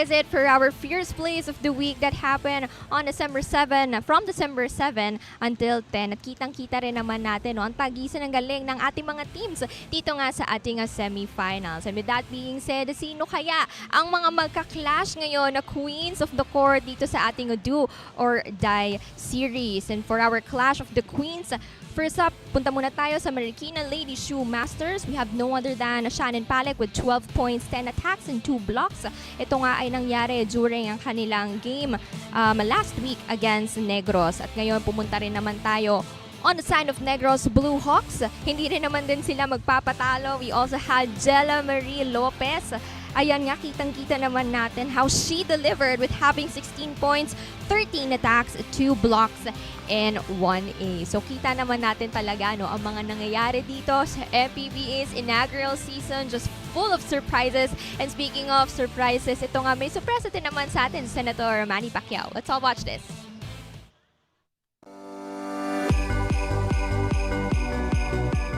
is it for our first plays of the week that happened on December 7, from December 7 until 10. At kitang-kita rin naman natin ang tagisan ng galing ng ating mga teams dito nga sa ating semifinals. And with that being said, sino kaya ang mga magka-clash ngayon na queens of the court dito sa ating do or die series? And for our clash of the queens, first up, punta muna tayo sa Marikina Lady Shoemasters. We have no other than Shannon Palek with 12 points, 10 attacks, and 2 blocks. Ito nga ay nangyari during ang kanilang game last week against Negros. At ngayon, pumunta rin naman tayo on the side of Negros Blue Hawks. Hindi rin naman din sila magpapatalo. We also had Jella Marie Lopez. Ayan nga, kitang-kita naman natin how she delivered with having 16 points, 13 attacks, 2 blocks, and 1 ace. So kita naman natin talaga ang mga nangyayari dito sa MPVA's inaugural season, just full of surprises. And speaking of surprises, ito nga may surprise din naman sa atin, Senator Manny Pacquiao. Let's all watch this.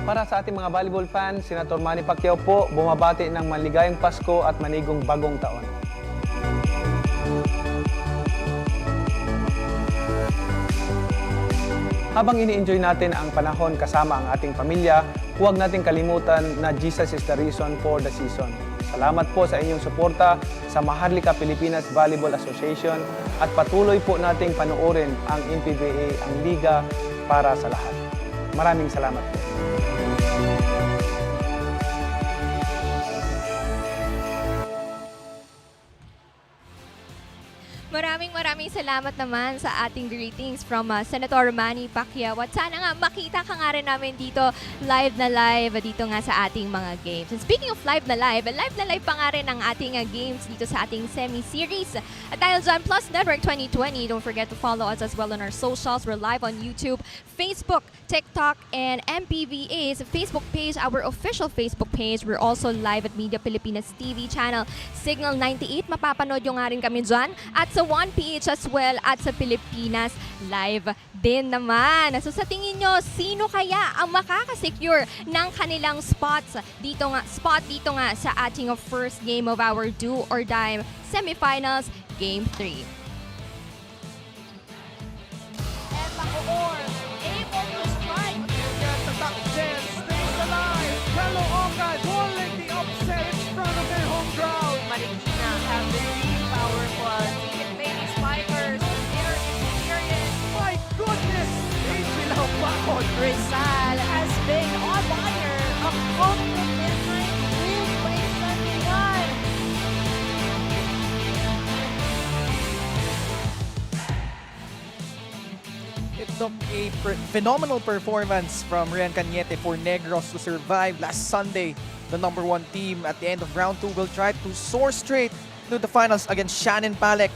Para sa ating mga volleyball fans, Senator Manny Pacquiao po bumabati ng maligayang Pasko at manigong bagong taon. Habang ini-enjoy natin ang panahon kasama ang ating pamilya, huwag nating kalimutan na Jesus is the reason for the season. Salamat po sa inyong suporta sa Maharlika Pilipinas Volleyball Association at patuloy po nating panoorin ang MPVA, ang liga para sa lahat. Maraming salamat po. Maraming salamat naman sa ating greetings from Senator Manny Pacquiao. At sana nga makita ka nga rin namin dito live na live dito nga sa ating mga games. And speaking of live na live pa nga rin ang ating games dito sa ating semi-series. At dahil dyan, Plus Network 2020, don't forget to follow us as well on our socials. We're live on YouTube, Facebook, TikTok, and MPVA's Facebook page, our official Facebook page. We're also live at Media Pilipinas TV channel, Signal 98. Mapapanood yung nga rin kami dyan. At sa 1PH as well at sa Pilipinas Live din naman. So sa tingin nyo, sino kaya ang makakasecure ng kanilang spot dito nga sa ating first game of our do or die semifinals, Game 3. And Bacoor, able to strike. Get the top 10, stays alive. Hello Oka, pulling the upset in front of their home crowd. Marikina have been really powerful. Lady Spikers, their experience. My goodness! Angela Bacon. Rizal has been on fire. A comfortable midnight rule by 71. It took a phenomenal performance from Rian Cañete for Negros to survive last Sunday. The #1 team at the end of round 2 will try to soar straight to the finals against Shannon Palek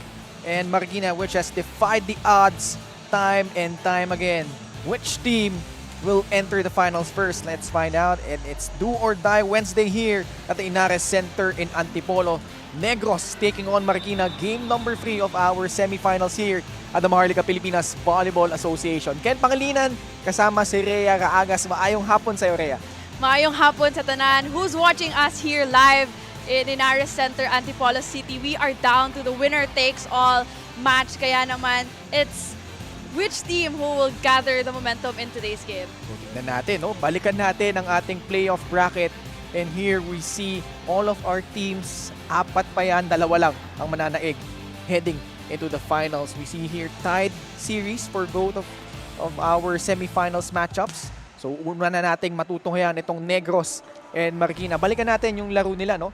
and Marikina, which has defied the odds time and time again. Which team will enter the finals first? Let's find out. And it's do or die Wednesday here at the Inares Center in Antipolo. Negros taking on Marikina, game number 3 of our semifinals here at the Maharlika Pilipinas Volleyball Association. Ken Pangilinan, kasama si Rhea Raagas. Maayong hapon sa'yo, Rhea. Maayong hapon sa tanan. Who's watching us here live in Inares Center, Antipolo City? We are down to the winner-takes-all match. Kaya naman, it's which team who will gather the momentum in today's game. Tignan natin, no? Balikan natin ang ating playoff bracket. And here we see all of our teams. Apat pa yan, 2 lang ang mananaig heading into the finals. We see here tied series for both of our semifinals matchups. So una na nating matutunghayan itong Negros and Marikina. Balikan natin yung laro nila, no?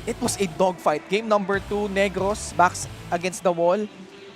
It was a dogfight. Game number 2, Negros backs against the wall.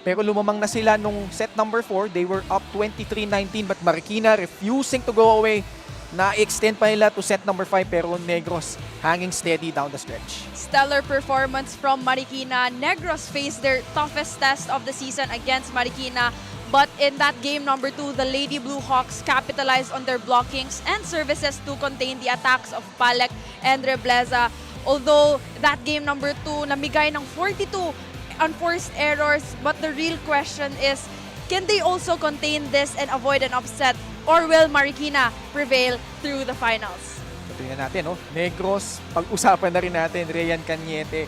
Pero lumamang na sila nung set number 4. They were up 23-19 but Marikina refusing to go away. Na-extend pa nila to set number 5 pero Negros hanging steady down the stretch. Stellar performance from Marikina. Negros faced their toughest test of the season against Marikina. But in that game number 2, the Lady Blue Hawks capitalized on their blockings and services to contain the attacks of Palek and Rebleza. Although that game number 2, namigay ng 42 unforced errors. But the real question is, can they also contain this and avoid an upset? Or will Marikina prevail through the finals? Tingnan natin, no? Negros, pag-usapan na rin natin, Rian Cañete.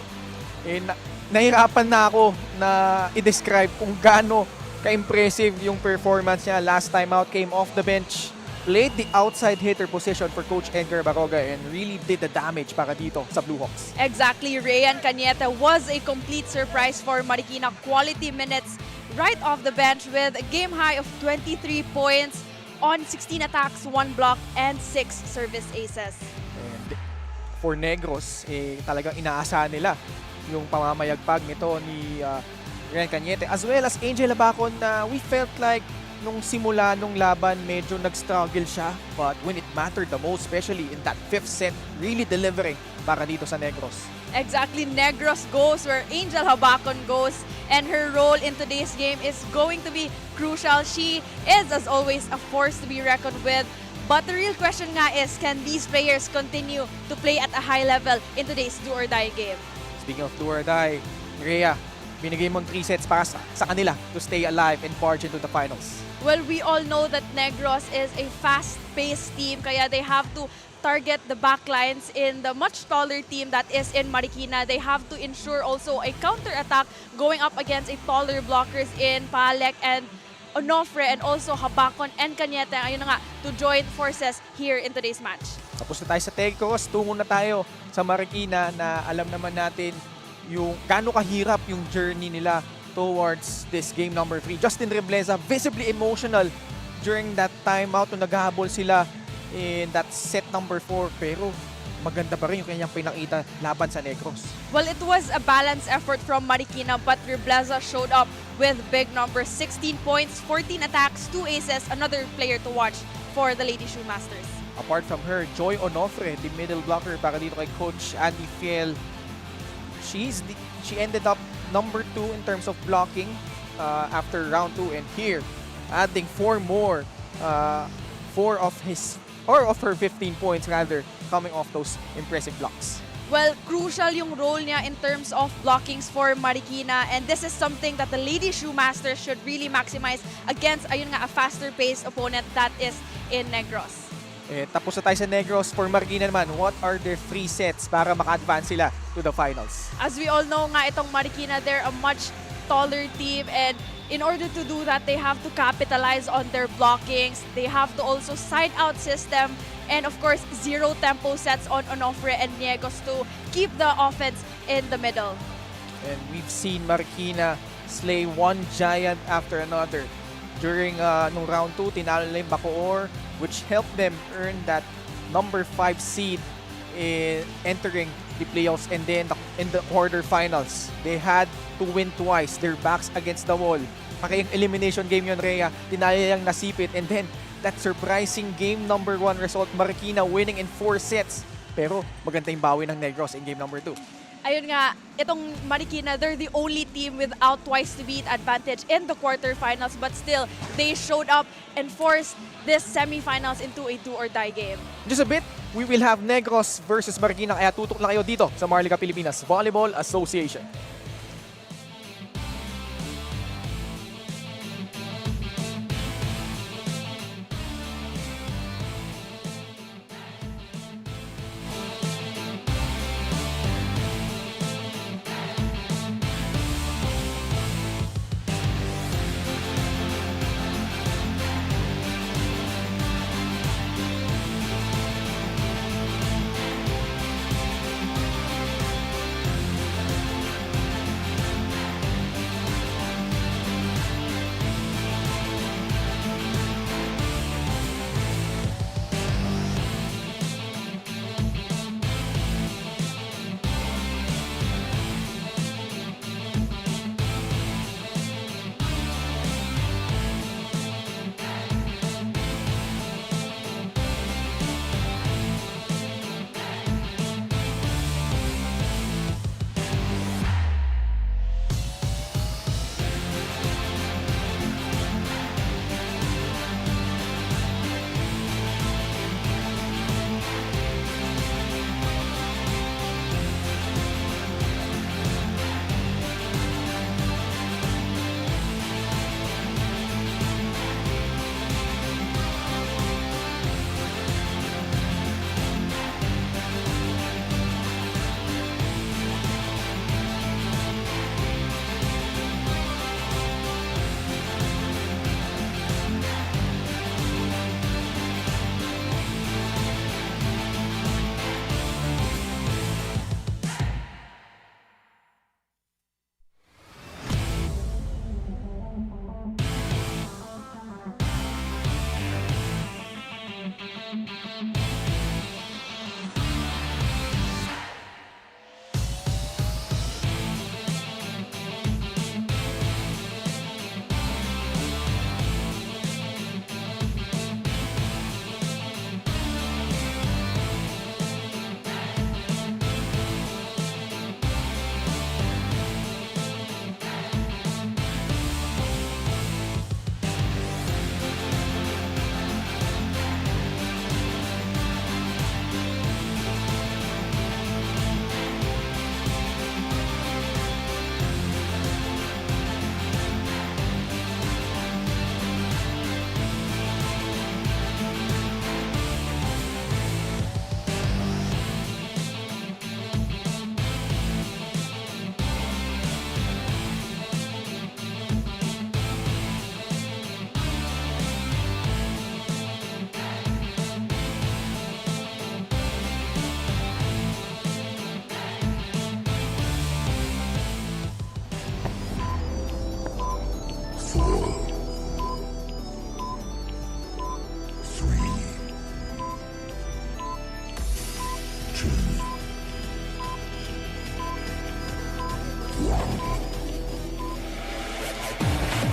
nahirapan na ako na i-describe kung gaano ka-impressive yung performance niya. Last time out, came off the bench, played the outside hitter position for Coach Edgar Baroga and really did the damage para dito sa Blue Hawks. Exactly, Ryan Cañete was a complete surprise for Marikina. Quality minutes right off the bench with a game high of 23 points on 16 attacks, 1 block, and 6 service aces. And for Negros, talagang inaasahan nila yung pamamayagpag nito ni Ryan Cañete as well as Angel Abacon na we felt like nung simula nung laban medyo nag-struggle siya, but when it mattered the most, especially in that 5th set, really delivering para dito sa Negros. Exactly, Negros goes where Angel Habacon goes, and her role in today's game is going to be crucial. She is, as always, a force to be reckoned with. But the real question nga is, can these players continue to play at a high level in today's do-or-die game? Speaking of do or die, Rhea, binigay mo 3 sets para sa kanila to stay alive and barge into the finals. Well, we all know that Negros is a fast-paced team, kaya they have to target the backlines in the much taller team that is in Marikina. They have to ensure also a counter-attack going up against a taller blockers in Palek and Onofre, and also Habacon and Cañete, ayun na nga, to join forces here in today's match. Tapos na tayo sa Negros, tungo na tayo sa Marikina na alam naman natin yung gaano kahirap yung journey nila towards this game number 3. Justin Rebleza, visibly emotional during that timeout nung naghahabol sila in that set number 4. Pero maganda pa rin yung kanyang pinakita laban sa Negros. Well, it was a balanced effort from Marikina, but Rebleza showed up with big numbers, 16 points, 14 attacks, 2 aces, another player to watch for the Lady Shoemasters. Apart from her, Joy Onofre, the middle blocker para dito kay Coach Andy Fiel. She ended up number 2 in terms of blocking after round 2, and here adding 4 more, 4 of her 15 points rather, coming off those impressive blocks. Well, crucial yung role niya in terms of blockings for Marikina, and this is something that the Lady Shoemasters should really maximize against ayun nga, a faster-paced opponent that is in Negros. Tapos na tayo sa Negros. For Marikina naman, what are their 3 sets para maka-advance sila to the finals? As we all know nga, itong Marikina, they're a much taller team, and in order to do that, they have to capitalize on their blockings. They have to also side-out system, and of course, zero tempo sets on Onofre and Negros to keep the offense in the middle. And we've seen Marikina slay one giant after another. During nung round 2, tinalo nila yung Bacoor, which helped them earn that number 5 seed in entering the playoffs, and then in the quarterfinals. They had to win twice. Their backs against the wall. Pakayang elimination game yun, Rhea. Tinalo yung nasipit, and then that surprising game number 1 result, Marikina winning in 4 sets. Pero maganda yung bawi ng Negros in game number 2. Ayun nga, itong Marikina, they're the only team without twice to beat advantage in the quarterfinals, but still, they showed up and forced this semifinals into a do-or-die game. Just a bit, we will have Negros versus Marikina, kaya tutok lang kayo dito sa Marliga Pilipinas Volleyball Association.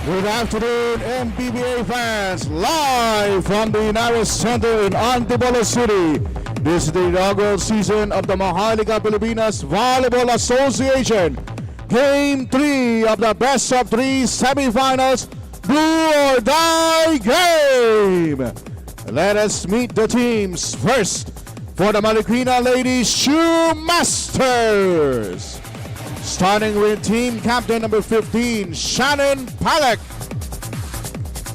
Good afternoon, MPVA fans, live from the Negros Center in Antipolo City. This is the inaugural season of the Maharlika Pilipinas Volleyball Association. Game 3 of the best of 3 semifinals do or die game. Let us meet the teams. First, for the Marikina ladies, Shoemasters. Starting with team captain number 15, Shannon Palek.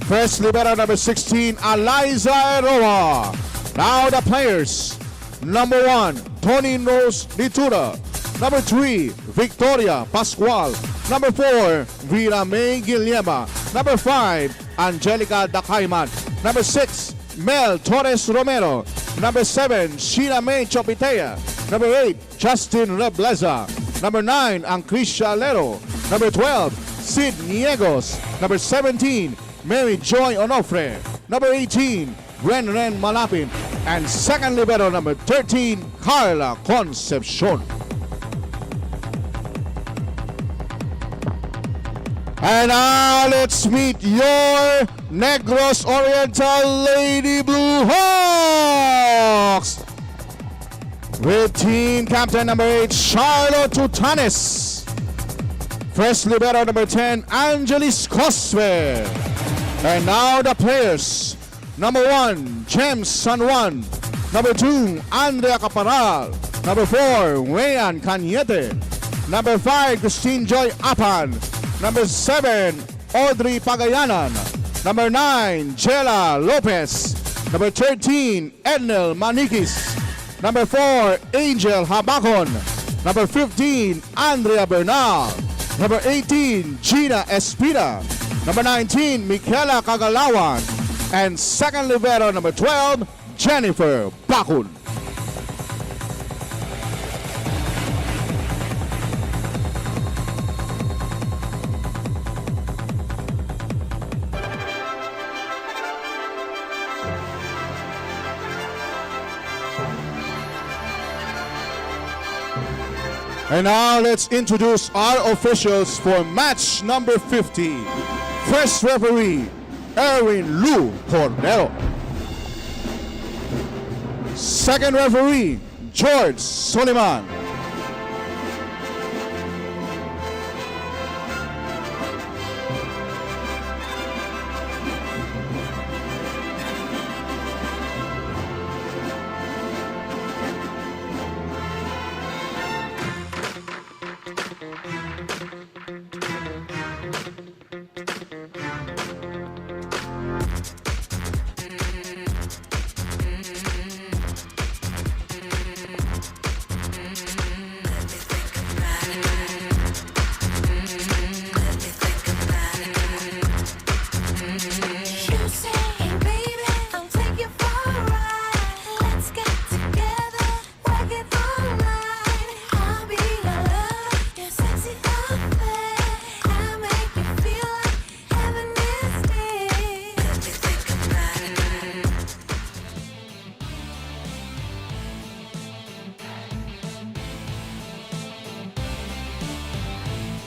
First libero number 16, Eliza Eroa. Now the players. Number 1, Tony Rose Litura. Number 3, Victoria Pascual. Number 4, Vera May Guillema. Number 5, Angelica Dakaiman. Number 6, Mel Torres Romero. Number 7, Sheila May Chopitea. Number 8, Justin Rebleza. Number 9, Ancrisha Lero. Number 12, Sid Niegos. Number 17, Mary Joy Onofre. Number 18, Ren Malapin. And second libero number 13, Carla Concepcion. And now let's meet your Negros Oriental Lady Blue Hawks. With team captain number 8, Charlotte Tutanes. First libero number 10, Angelis Cosme. And now the players. Number 1, James San Juan. Number 2, Andrea Caparal. Number 4, Wayan Cañete. Number 5, Christine Joy Apan. Number 7, Audrey Pagayanan. Number 9, Jela Lopez. Number 13, Ednel Manikis. Number 4, Angel Habacon. Number 15, Andrea Bernal. Number 18, Gina Espida. Number 19, Michaela Kagalawan. And second libero number 12, Jennifer Bakun. And now let's introduce our officials for match number 50. First referee, Erwin Lu Cordero. Second referee, George Soliman.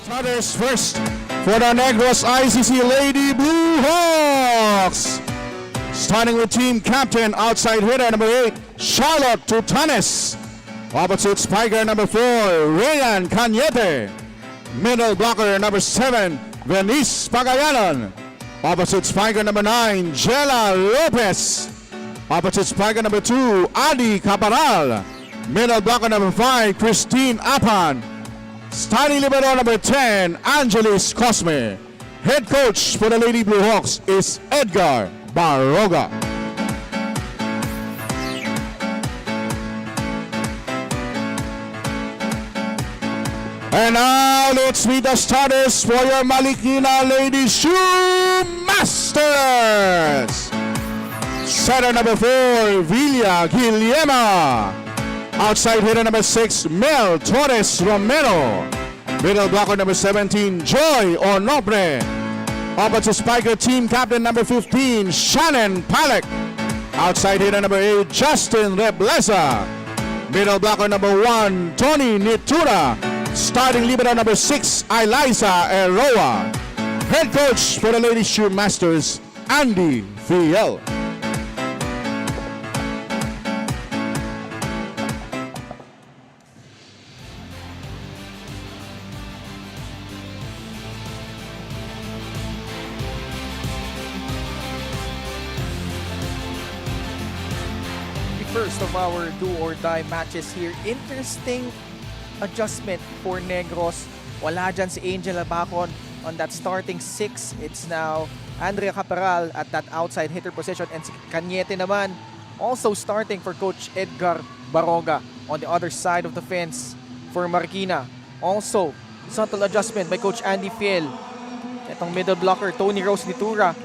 Starters first for the Negros ICC Lady Blue Hawks. Starting with team captain, outside hitter number 8, Charlotte Tutanes. Opposite spiker number 4, Rayan Cañete. Middle blocker number 7, Venice Pagayanan. Opposite spiker number 9, Jela Lopez. Opposite spiker number 2, Adi Caparal. Middle blocker number 5, Christine Apan. Starting libero number 10, Angelis Cosme. Head coach for the Lady Blue Hawks is Edgar Baroga. And now let's meet the starters for your Marikina Lady Shoemasters. Setter number 4, Villa Guillema. Outside hitter number 6, Mel Torres Romero. Middle blocker number 17, Joy Onobre. Opposite spiker, team captain number 15, Shannon Palek. Outside hitter number 8, Justin Rebleza. Middle blocker number 1, Tony Nitura. Starting libero number 6, Eliza Eroa. head coach for the Lady Shoemasters, Andy VL. First of our do or die matches here. Interesting adjustment for Negros. Wala dyan si Angel Abacon on that starting 6. It's now Andrea Caparal at that outside hitter position, and si Cañete naman also starting for Coach Edgar Baroga on the other side of the fence for Marikina. Also, subtle adjustment by Coach Andy Fiel. Itong middle blocker, Tony Rose Litura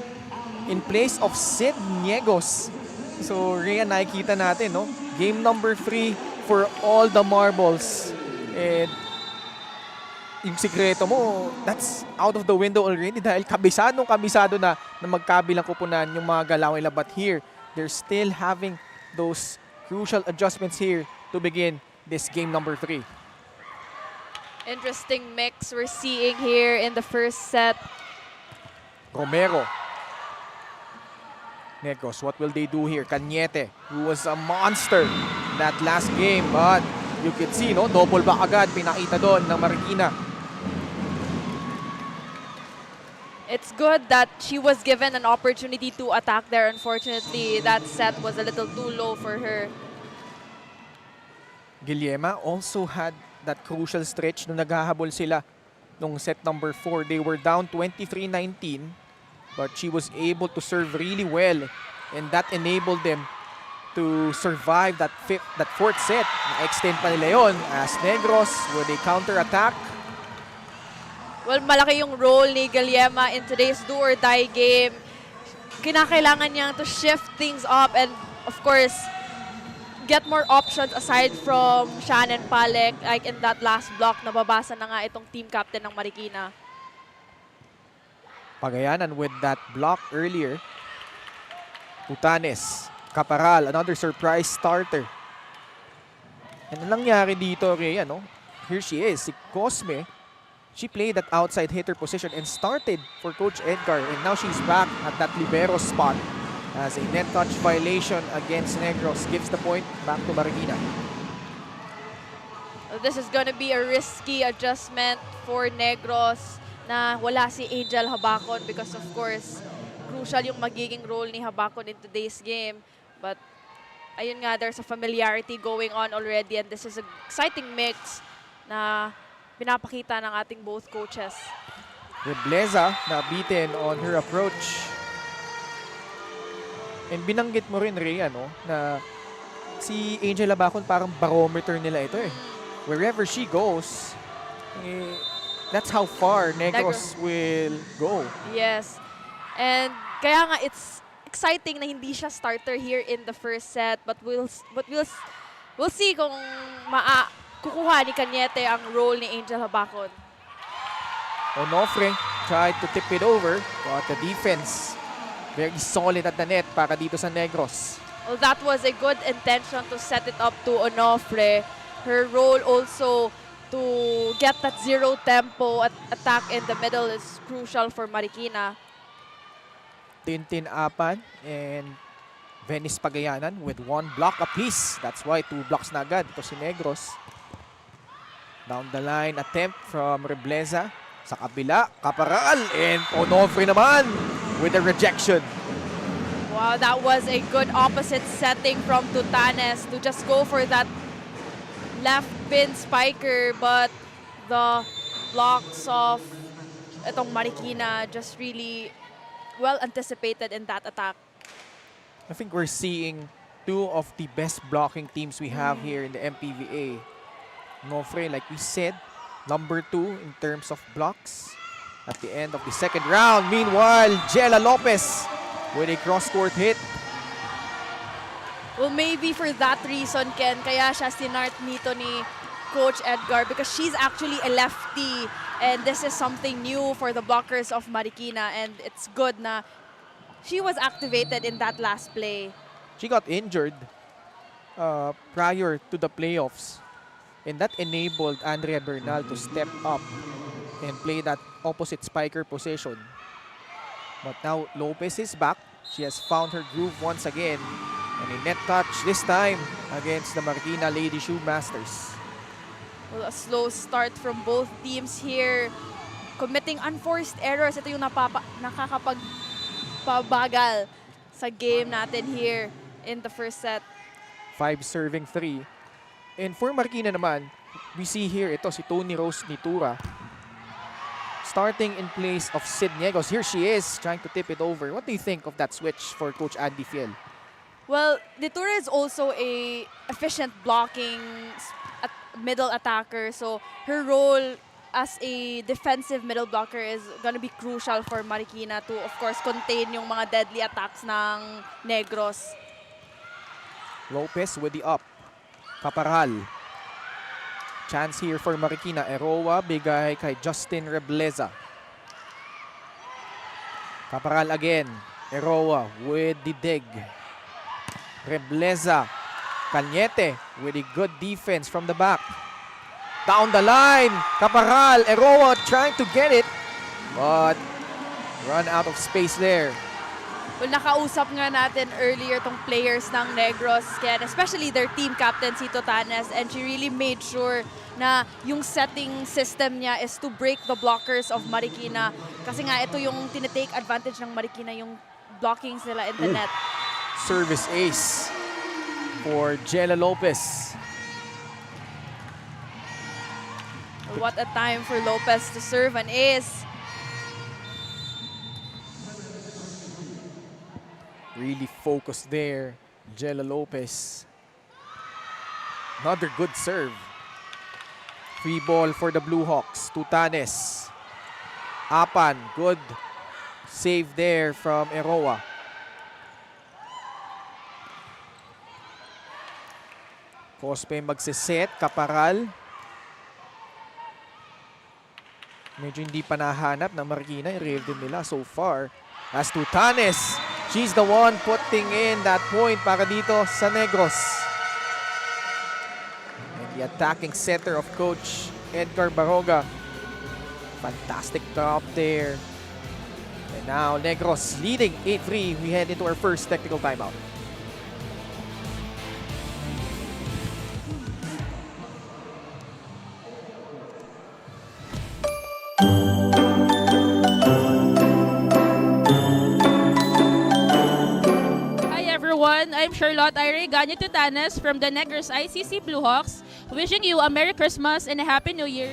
in place of Sid Niegos. So, Rhea, nakikita natin, no? Game number 3 for all the marbles. And yung sikreto mo, that's out of the window already dahil kabisado na magkabilang kupunan yung mga galaw nila. But here, they're still having those crucial adjustments here to begin this game number 3. Interesting mix we're seeing here in the first set. Romero. Negros, what will they do here? Cañete, who was a monster that last game, but you could see, no, double back agad pinakita doon ng Marikina. It's good that she was given an opportunity to attack there. Unfortunately, that set was a little too low for her. Guillema also had that crucial stretch nung naghahabol sila nung set number 4. They were down 23-19. But she was able to serve really well, and that enabled them to survive that fourth set. Na-extend pa nila yun as Negros with a counter-attack. Well, malaki yung role ni Guillema in today's do-or-die game. Kinakailangan niyang to shift things up and, of course, get more options aside from Shannon Palek. Like in that last block, nababasa na nga itong team captain ng Marikina. Pagayanan with that block earlier. Utanes, Caparal, another surprise starter. And anong nangyari dito, Rhea, no? Here she is, si Cosme. She played that outside hitter position and started for Coach Edgar. And now she's back at that libero spot as a net touch violation against Negros gives the point back to Marikina. This is gonna be a risky adjustment for Negros na wala si Angel Habacon because of course, crucial yung magiging role ni Habacon in today's game. But ayun nga, there's a familiarity going on already and this is an exciting mix na pinapakita ng ating both coaches. Rebleza na beaten on her approach. And binanggit mo rin, Rhea, no, na si Angel Abacon parang barometer nila ito eh. Wherever she goes, that's how far Negros will go. Yes. And kaya nga it's exciting na hindi siya starter here in the first set, but we'll see kung kukuha ni Cañete ang role ni Angel Habacon. Onofre tried to tip it over, but the defense very solid at the net para dito sa Negros. Well, that was a good intention to set it up to Onofre. Her role also to get that zero tempo attack in the middle is crucial for Marikina. Tintin Apan and Venice Pagayanan with 1 block apiece. That's why 2 blocks na agad ito si Negros. Down the line attempt from Rebleza. Sa kabila, Caparal and Onofre naman with a rejection. Wow, that was a good opposite setting from Tutanes to just go for that left pin spiker, but the blocks of itong Marikina just really well anticipated in that attack. I think we're seeing 2 of the best blocking teams we have here in the MPVA. Onofre, like we said, number 2 in terms of blocks at the end of the second round. Meanwhile, Jella Lopez with a cross-court hit. Well, maybe for that reason, Ken, kaya siya sinart nito ni Coach Edgar because she's actually a lefty and this is something new for the blockers of Marikina and it's good na she was activated in that last play. She got injured prior to the playoffs and that enabled Andrea Bernal to step up and play that opposite spiker position. But now Lopez is back. She has found her groove once again. And a net touch this time against the Marikina Lady Shoemasters. Well, a slow start from both teams here. Committing unforced errors. Ito yung nakakapagpabagal sa game natin here in the first set. 5 serving 3. And for Marikina naman, we see here ito si Tony Rose Nitura. Starting in place of Sid Negros. Here she is trying to tip it over. What do you think of that switch for Coach Andy Fiel? Well, Nitura is also a efficient blocking middle attacker. So her role as a defensive middle blocker is gonna be crucial for Marikina to, of course, contain yung mga deadly attacks ng Negros. Lopez with the up. Caparal. Chance here for Marikina. Eroa bigay kay Justin Rebleza. Caparal again. Eroa with the dig. Rebleza. Cañete with a good defense from the back. Down the line. Caparal. Eroa trying to get it. But run out of space there. Well, nakausap nga natin earlier tong players ng Negros, kaya especially their team captain, si Totanes, and she really made sure na yung setting system niya is to break the blockers of Marikina. Kasi nga ito yung tinitake advantage ng Marikina, yung blockings nila in the net. Service ace for Jella Lopez. What a time for Lopez to serve an ace. Really focused there, Jella Lopez. Another good serve. Free ball for the Blue Hawks. Tutanes. Apan, good save there from Eroa. Cospe magsiset. Caparal. Medyo hindi pa nahanap ng Marikina. I-rave din nila so far. As Tutanes. She's the one putting in that point para dito sa Negros. And the attacking center of Coach Edgar Baroga. Fantastic drop there. And now Negros leading 8-3. We head into our first technical timeout. I'm Charlotte Ire Ganyo Tutanes from the Negros ICC Blue Hawks, wishing you a Merry Christmas and a Happy New Year.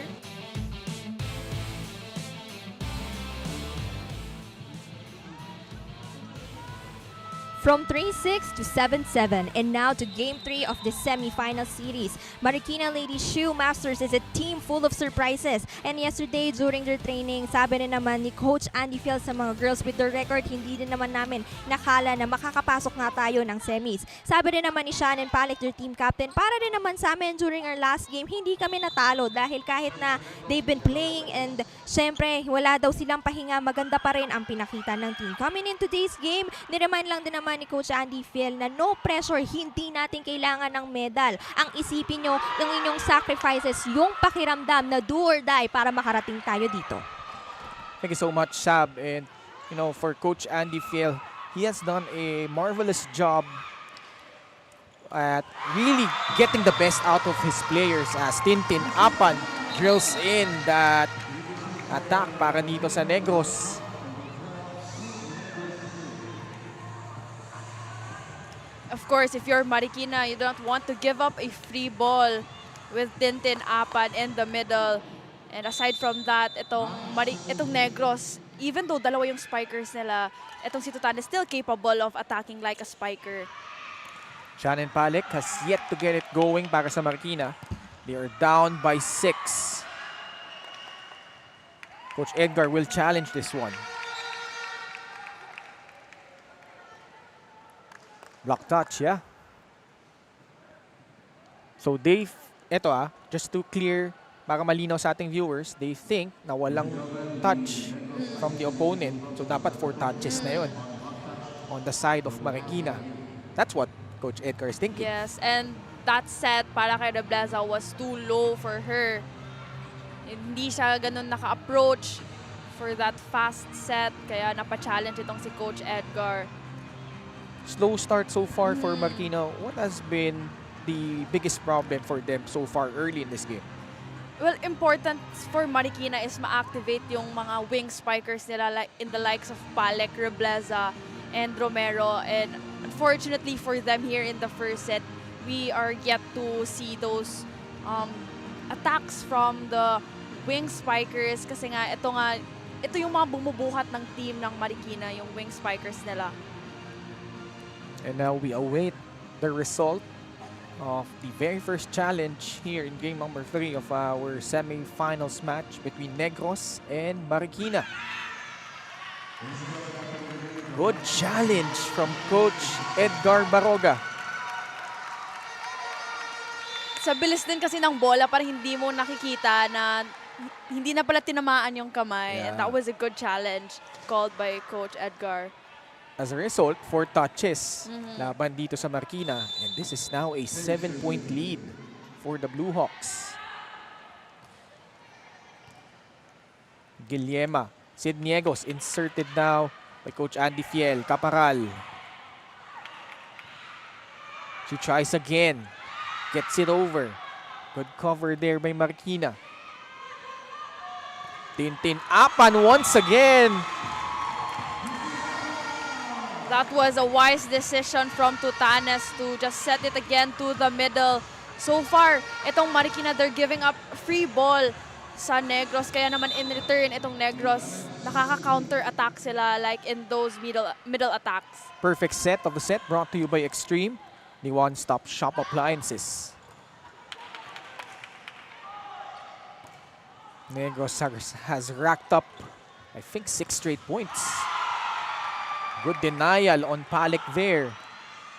From 3-6 to 7-7, and now to Game 3 of the semifinal series. Marikina Lady Shoemasters is a team full of surprises. And yesterday, during their training, sabi rin naman ni Coach Andy Fiel sa mga girls, with the record, hindi din naman namin nakala na makakapasok nga tayo ng semis. Sabi rin naman ni Shannon Palik, their team captain, para rin naman sa amin during our last game, hindi kami natalo dahil kahit na they've been playing and syempre, wala daw silang pahinga, maganda pa rin ang pinakita ng team. Coming in today's game, niremind lang din naman ni Coach Andy Fiel na no pressure, hindi natin kailangan ng medal. Ang isipin nyo, yung inyong sacrifices, yung pakiramdam na do or die para makarating tayo dito. Thank you so much, Sab. And, you know, for Coach Andy Fiel, he has done a marvelous job at really getting the best out of his players as Tintin Apan drills in that attack para dito sa Negros. Of course, if you're Marikina, you don't want to give up a free ball with Tintin Apan in the middle. And aside from that, itong Negros, even though dalawa yung spikers nila, itong si Tutan is still capable of attacking like a spiker. Shannon Palik has yet to get it going para sa Marikina. They are down by 6. Coach Edgar will challenge this one. Block touch, yeah. So just to clear, para malinaw sa ating viewers, they think na walang touch from the opponent. So dapat 4 touches na yun on the side of Marikina. That's what Coach Edgar is thinking. Yes, and that set para kay Rebleza was too low for her. Hindi siya ganun naka-approach for that fast set. Kaya napa-challenge itong si Coach Edgar. Slow start so far for Marikina. What has been the biggest problem for them so far early in this game? Well, important for Marikina is ma-activate yung mga wing spikers nila like in the likes of Palek, Rebleza, and Romero. And unfortunately for them here in the first set, we are yet to see those attacks from the wing spikers kasi nga ito yung mga bumubuhat ng team ng Marikina, yung wing spikers nila. And now we await the result of the very first challenge here in game number 3 of our semifinals match between Negros and Marikina. Good challenge from Coach Edgar Baroga. Sa bilis din kasi ng bola, parang hindi mo nakikita na hindi na pala tinamaan yung kamay. And that was a good challenge called by Coach Edgar. As a result, 4 touches laban dito sa Marikina. And this is now a 7-point lead for the Blue Hawks. Guillema, Sid Niegos inserted now by Coach Andy Fiel. Caparal. She tries again. Gets it over. Good cover there by Marikina. Tintin Apan once again. That was a wise decision from Tutanes to just set it again to the middle. So far, itong Marikina, they're giving up free ball sa Negros. Kaya naman in return, itong Negros, nakaka-counter attack sila like in those middle attacks. Perfect set of the set brought to you by Extreme, the one-stop shop appliances. Negros has racked up, I think, 6 straight points. Good denial on Palek there.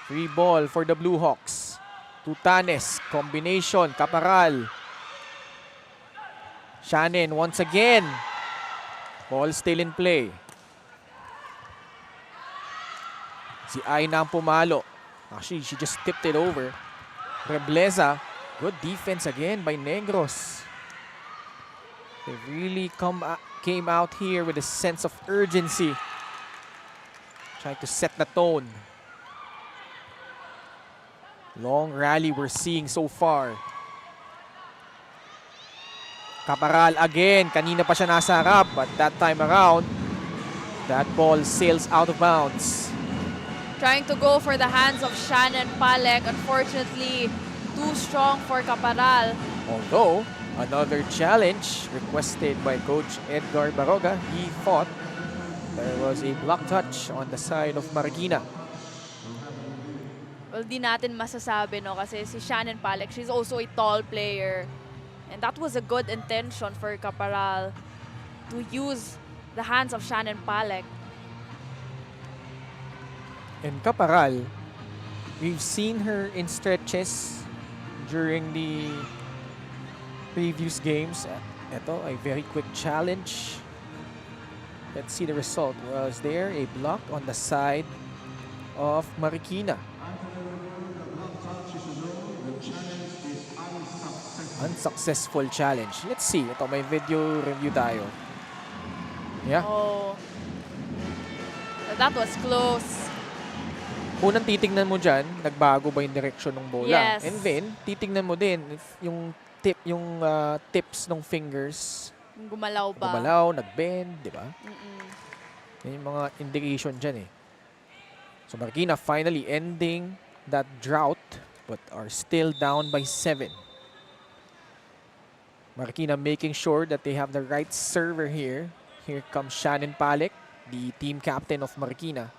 Free ball for the Blue Hawks. Tutanes, combination, Caparal. Shannon once again. Ball still in play. Si Aina ang pumalo. Actually, she just tipped it over. Rebleza, good defense again by Negros. They really came out here with a sense of urgency. Trying to set the tone. Long rally we're seeing so far. Caparal again. Kanina pa siya nasa harap, but that time around, that ball sails out of bounds. Trying to go for the hands of Shannon Palek. Unfortunately, too strong for Caparal. Although, another challenge requested by Coach Edgar Baroga. He thought there was a block touch on the side of Marikina. Well, di natin masasabi, no? Kasi si Shannon Palek, she's also a tall player. And that was a good intention for Caparal to use the hands of Shannon Palek. And Caparal, we've seen her in stretches during the previous games. Ito, a very quick challenge. Let's see the result. Was there a block on the side of Marikina? Unsuccessful challenge. Let's see. Ito, may video review tayo. Yeah. Oh. That was close. Unang titingnan mo dyan, nagbago ba yung direction ng bola? Yes. And then, titingnan mo din if yung tips ng fingers. Gumalaw ba? Gumalaw, nag-bend, di ba? Yan yung mga indication dyan eh. So Marikina finally ending that drought but are still down by 7. Marikina making sure that they have the right server here. Here comes Shannon Palek, the team captain of Marikina,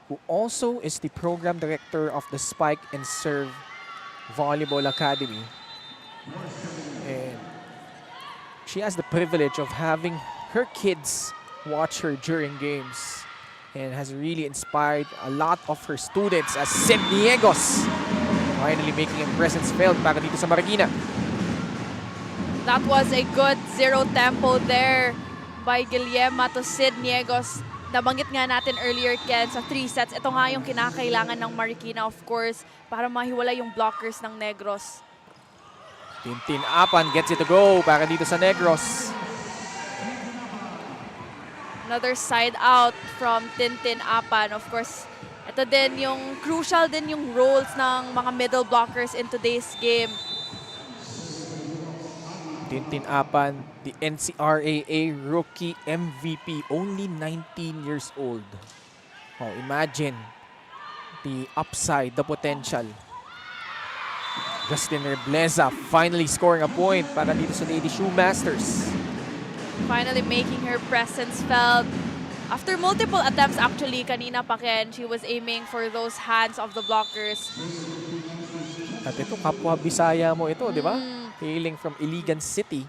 who also is the program director of the Spike and Serve Volleyball Academy. And she has the privilege of having her kids watch her during games and has really inspired a lot of her students as Sid Niegos finally making a presence felt para dito sa Marikina. That was a good zero tempo there by Guillema to Sid Niegos. Nabanggit nga natin earlier, Ken, sa 3 sets. Ito nga yung kinakailangan ng Marikina, of course, para mahiwala yung blockers ng Negros. Tintin Apan gets it to go para dito sa Negros. Another side out from Tintin Apan. Of course, ito din yung crucial din yung roles ng mga middle blockers in today's game. Tintin Apan, the NCRAA Rookie MVP, only 19 years old. Oh, imagine the upside, the potential. Justin Rebleza finally scoring a point para dito sa Lady Shoemasters. Finally making her presence felt. After multiple attempts actually, kanina pa Ken, she was aiming for those hands of the blockers. At ito, kapwa Bisaya mo ito, di ba? Hailing from Iligan City.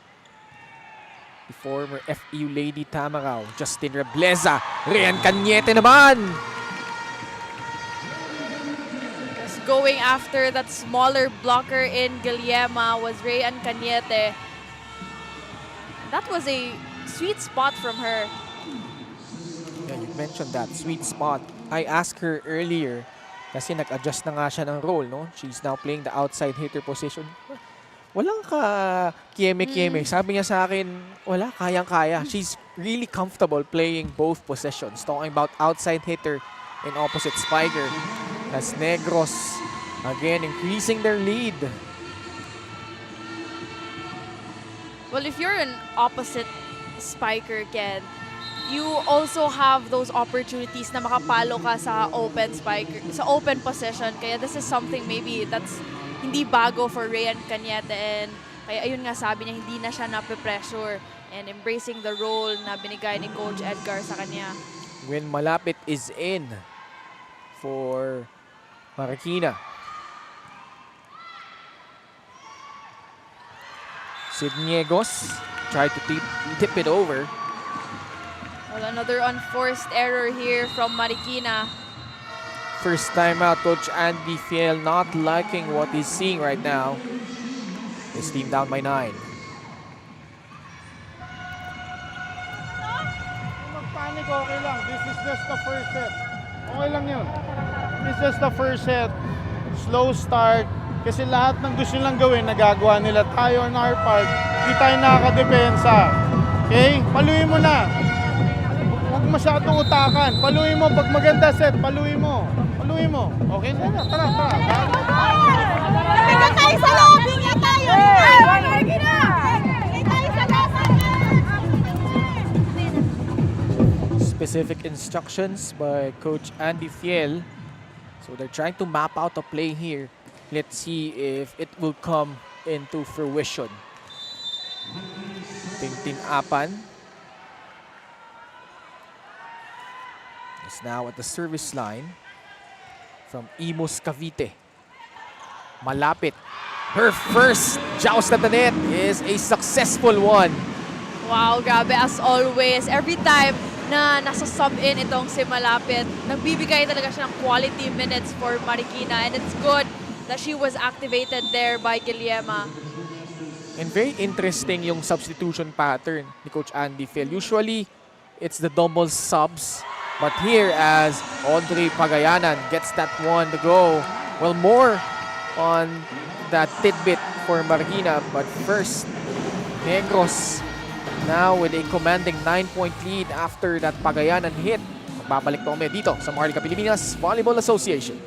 The former FEU Lady Tamaraw, Justin Rebleza. Rian Cañete naman! Just going after that smaller blocker in Guillema was Rayan Cañete. That was a sweet spot from her. Yeah, you mentioned that, sweet spot. I asked her earlier, kasi nag-adjust na nga siya ng role, no? She's now playing the outside hitter position. Walang kieme-kieme. Sabi niya sa akin, wala, kayang-kaya. She's really comfortable playing both positions. Talking about outside hitter and opposite spiker. As Negros, again, increasing their lead. Well, if you're an opposite spiker, Ken, you also have those opportunities na makapalo ka sa open spiker, sa open position. Kaya this is something maybe that's hindi bago for Rayan Cañete, and kaya ayun nga sabi niya, hindi na siya nape-pressure and embracing the role na binigay ni Coach Edgar sa kanya. When malapit is in for Marikina. Sidniegos tried to tip it over. Well, another unforced error here from Marikina. First time out, Coach Andy Fiel not liking what he's seeing right now. His team down by 9. Mag-panic, okay lang. This is just the first set. Okay lang yun. This is just the first set. Slow start. Kasi lahat ng gusto nilang gawin, nagagawa nila. Tayo on our part, hindi tayo nakakadepensa. Okay? Paluin mo na. Huwag masyadong utakan. Paluin mo. Pag maganda set, paluin mo. Paluin mo. Okay na. Tara. Tingnan tayo sa lobby niya tayo! Tingnan tayo sa Specific instructions by Coach Andy Fiel. So they're trying to map out a play here. Let's see if it will come into fruition. Tintin Apan is now at the service line from Imus Cavite. Malapit. Her first joust at the net is a successful one. Wow, grabe as always. Every time na nasa sub-in itong si Malapit, nagbibigay talaga siya ng quality minutes for Marikina, and it's good that she was activated there by Guillema. And very interesting yung substitution pattern ni Coach Andy Fiel. Usually, it's the double subs. But here, as Audrey Pagayanan gets that one to go, well, more on that tidbit for Marikina. But first, Negros now with a commanding 9-point lead after that Pagayanan hit. Magbabalik po kami dito sa Marikina Pilipinas Volleyball Association.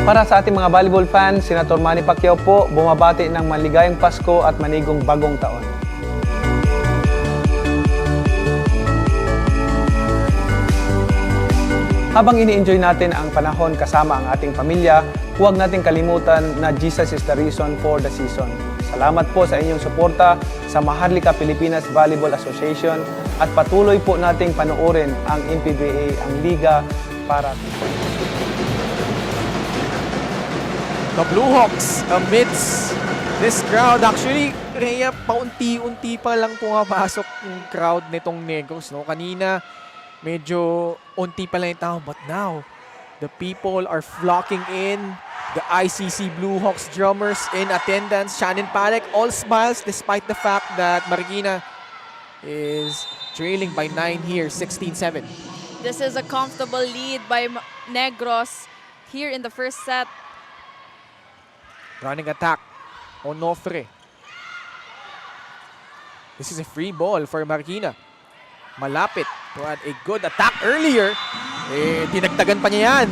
Para sa ating mga volleyball fans, Senator Manny Pacquiao po bumabati ng maligayang Pasko at manigong bagong taon. Habang ini-enjoy natin ang panahon kasama ang ating pamilya, huwag natin kalimutan na Jesus is the reason for the season. Salamat po sa inyong suporta sa Maharlika Pilipinas Volleyball Association at patuloy po nating panoorin ang MPVA, ang liga para The Blue Hawks amidst this crowd. Actually, Rhea, paunti-unti pa lang pumapasok yung crowd nitong Negros. No? Kanina, medyo unti pa lang yung tao. But now, the people are flocking in. The ICC Blue Hawks drummers in attendance. Shannon Palek, all smiles despite the fact that Marikina is trailing by 9 here, 16-7. This is a comfortable lead by Negros here in the first set. Running attack. Onofre. This is a free ball for Marikina. Malapit to add a good attack earlier. Dinagdagan pa niya yan.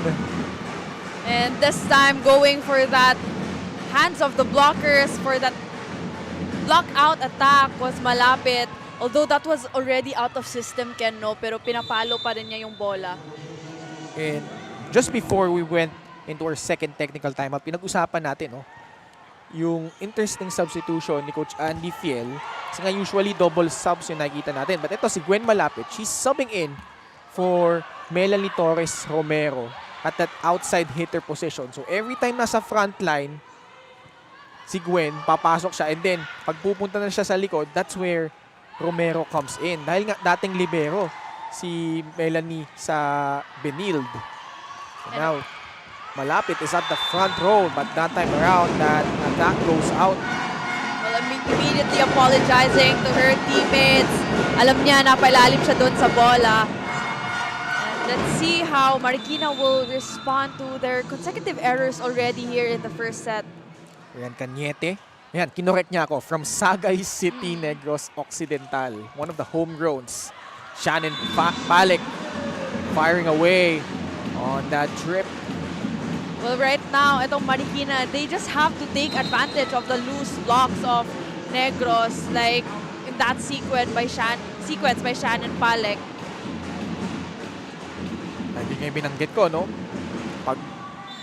And this time going for that hands of the blockers for that block out attack was malapit. Although that was already out of system, Ken, no? Pero pinapalo pa rin niya yung bola. And just before we went into our second technical timeout, pinag-usapan natin, no? Yung interesting substitution ni Coach Andy Fiel. Kasi nga usually double subs yung nakikita natin. But ito si Gwen Malapit, she's subbing in for Melanie Torres Romero at that outside hitter position. So every time nasa front line, si Gwen, papasok siya. And then, pag pupunta na siya sa likod, that's where Romero comes in. Dahil nga dating libero si Melanie sa Benild. So now, Malapit is at the front row, but that time around, that attack goes out. Well, immediately apologizing to her teammates. Alam niya na pailalim siya doon sa bola. And let's see how Marikina will respond to their consecutive errors already here in the first set. Ayan, Cañete. Ayan, kinorek niya ako. From Sagay City, Negros Occidental. One of the homegrowns. Shannon Palek firing away on that trip. Well, right now, itong Marikina, they just have to take advantage of the loose blocks of Negros, like in that sequence by Shannon Palek. Lagi nga binanggit ko, no?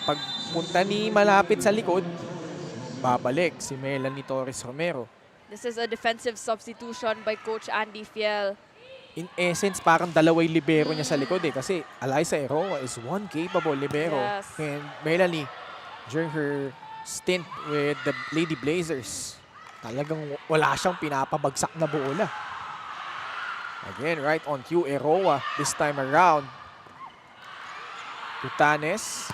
Pagpunta ni Malapit sa likod, babalik si Melanie Torres Romero. This is a defensive substitution by Coach Andy Fiel. In essence, parang dalaway libero niya sa likod kasi Eliza Eroa is one capable libero. Yes. And Melanie, during her stint with the Lady Blazers, talagang wala siyang pinapabagsak na bola. Again, right on cue, Eroa this time around. Tutanes.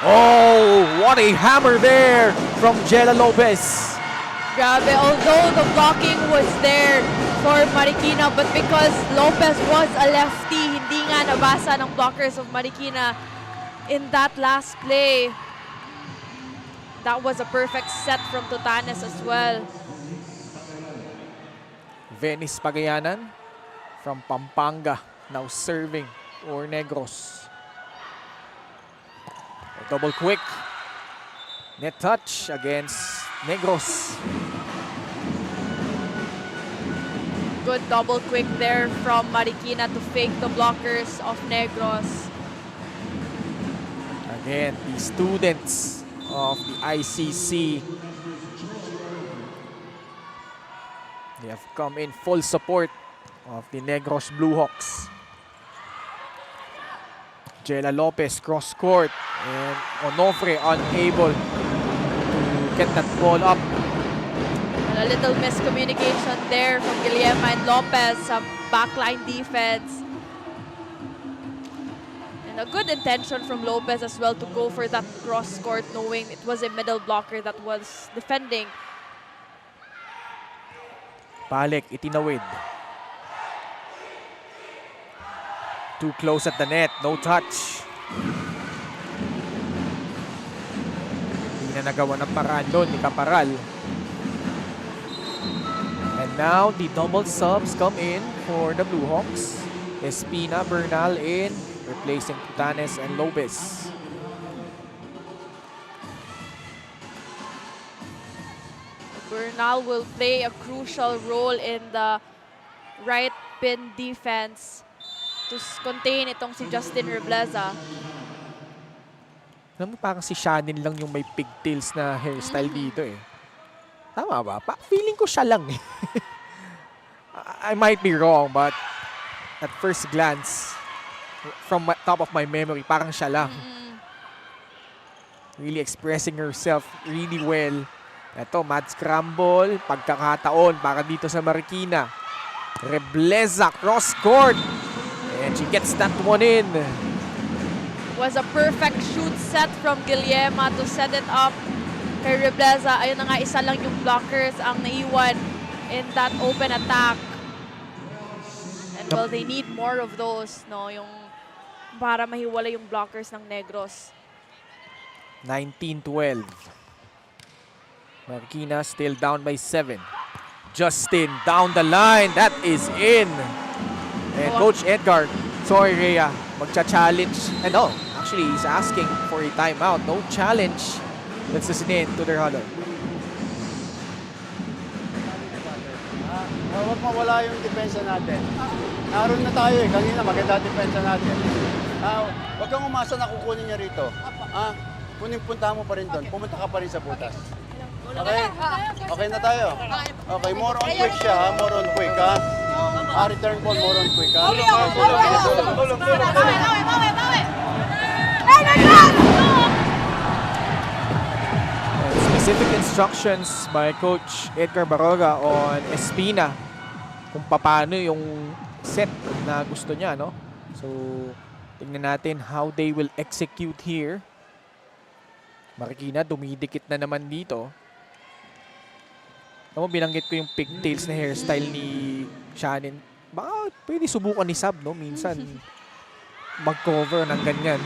Oh, what a hammer there from Jella Lopez. Grabe, although the blocking was there for Marikina, but because Lopez was a lefty, hindi nga nabasa ng blockers of Marikina in that last play. That was a perfect set from Tutanes as well. Venice Pagayanan from Pampanga now serving for Negros. A double quick. Net touch against Negros. Good double quick there from Marikina to fake the blockers of Negros. Again, the students of the ICC, they have come in full support of the Negros Blue Hawks. Jella Lopez cross court and Onofre unable to get that ball up. A little miscommunication there from Guillermo and Lopez sa backline defense. And a good intention from Lopez as well to go for that cross court, knowing it was a middle blocker that was defending. Palek, itinawid. Too close at the net, no touch. Hindi na nagawa ng paraan doon ni Caparal. And now the double subs come in for the Blue Hawks. Espina, Bernal in, replacing Tutanes and Lopez. Bernal will play a crucial role in the right pin defense to contain itong si Justin Rebleza. Alam mo, parang si Shannon lang yung may pigtails na hairstyle dito eh. Tama ba? Feeling ko siya lang eh. I might be wrong, but at first glance, from top of my memory, parang siya lang. Really expressing herself really well. Ito, mad scramble, pagkakataon para dito sa Marikina. Rebleza, cross court. And she gets that one in. Was a perfect shoot set from Guillermo to set it up kay Rebleza. Ayun na nga, isa lang yung blockers ang naiwan in that open attack. And Well, they need more of those, no? Yung para mahiwala yung blockers ng Negros. 19-12. Marikina still down by 7. Justin down the line. That is in. And Coach Edgar, sorry Rhea, magcha-challenge. And no, actually he's asking for a timeout. No challenge. Let's listen in to their huddle. Huwag mawala yung depensa natin. Naroon na tayo eh. Kanina maganda depensa natin. Huwag kang umasa na kukunin niya rito. Punta mo pa rin doon. Pumunta ka pa rin sa butas. Okay? Okay na tayo. Okay, more on quick siya ha. More on quick ha. Return ball, more on quick ha. Tulong. Specific instructions by Coach Edgar Baroga on Espina kung paano yung set na gusto niya, no? So, tingnan natin how they will execute here. Marikina, dumidikit na naman dito. Alam mo, binanggit ko yung pigtails na hairstyle ni Shannon. Baka pwede subukan ni Sab, no? Minsan, mag-cover ng ganyan.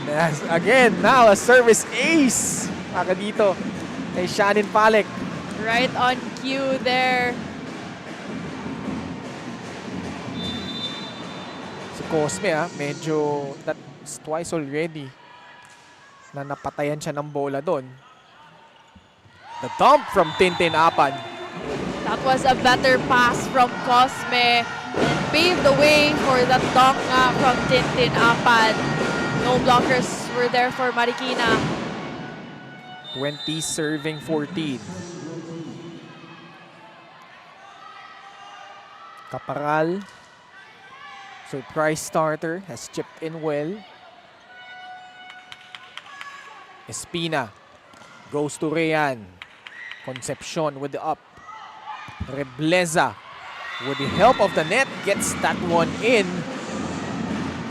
Again, now a service ace. Maka dito kay Shannon Palek. Right on cue there. Si Cosme, medyo that's twice already na napatayan siya ng bola doon. The dump from Tintin Apan. That was a better pass from Cosme and paved the way for that dunk nga from Tintin Apan. No blockers were there for Marikina. 20 serving 14. Caparal, surprise starter, has chipped in well. Espina goes to Rayan. Concepcion with the up. Rebleza, with the help of the net, gets that one in.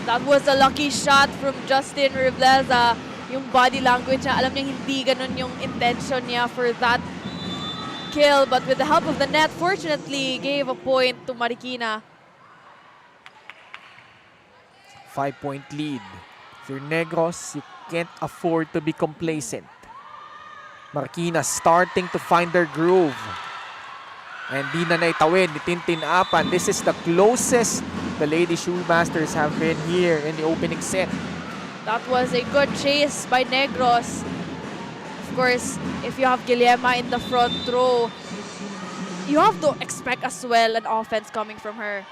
That was a lucky shot from Justin Rebleza. Yung body language niya, alam niya hindi ganun yung intention niya for that kill. But with the help of the net, fortunately, gave a point to Marikina. 5-point lead. If you're Negros, you can't afford to be complacent. Marikina starting to find their groove. And di na naitawid ni Tintin Apan. This is the closest the Lady Shoemasters have been here in the opening set. That was a good chase by Negros. Of course, if you have Guillerma in the front row, you have to expect as well an offense coming from her.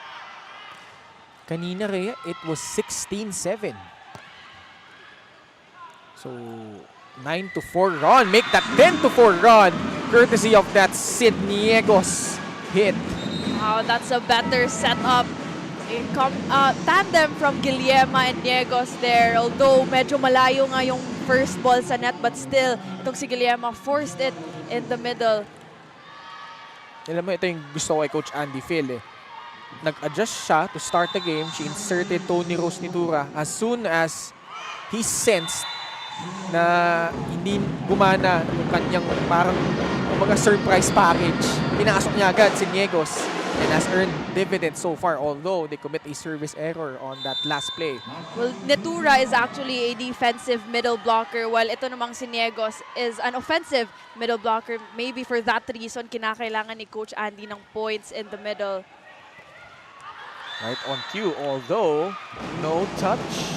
Kanina, Rhea, it was 16-7. So, 9-4 run. Make that 10-4 run. Courtesy of that Sidniegos hit. Wow, that's a better setup. Tandem from Guillerma and Negros there. Although medyo malayo nga yung first ball sa net, but still, itong si Guillerma forced it in the middle. Alam mo, ito yung gusto ko kay Coach Andy Phil. Nag-adjust siya to start the game. She inserted Tony Rose Nitura as soon as he sensed na hindi gumana yung kanyang parang mga surprise package. Pinasok niya agad si Negros and has earned dividends so far, although they commit a service error on that last play. Well, Nitura is actually a defensive middle blocker, while ito namang si Negros is an offensive middle blocker. Maybe for that reason, kinakailangan ni Coach Andy ng points in the middle. Right on cue, although no touch,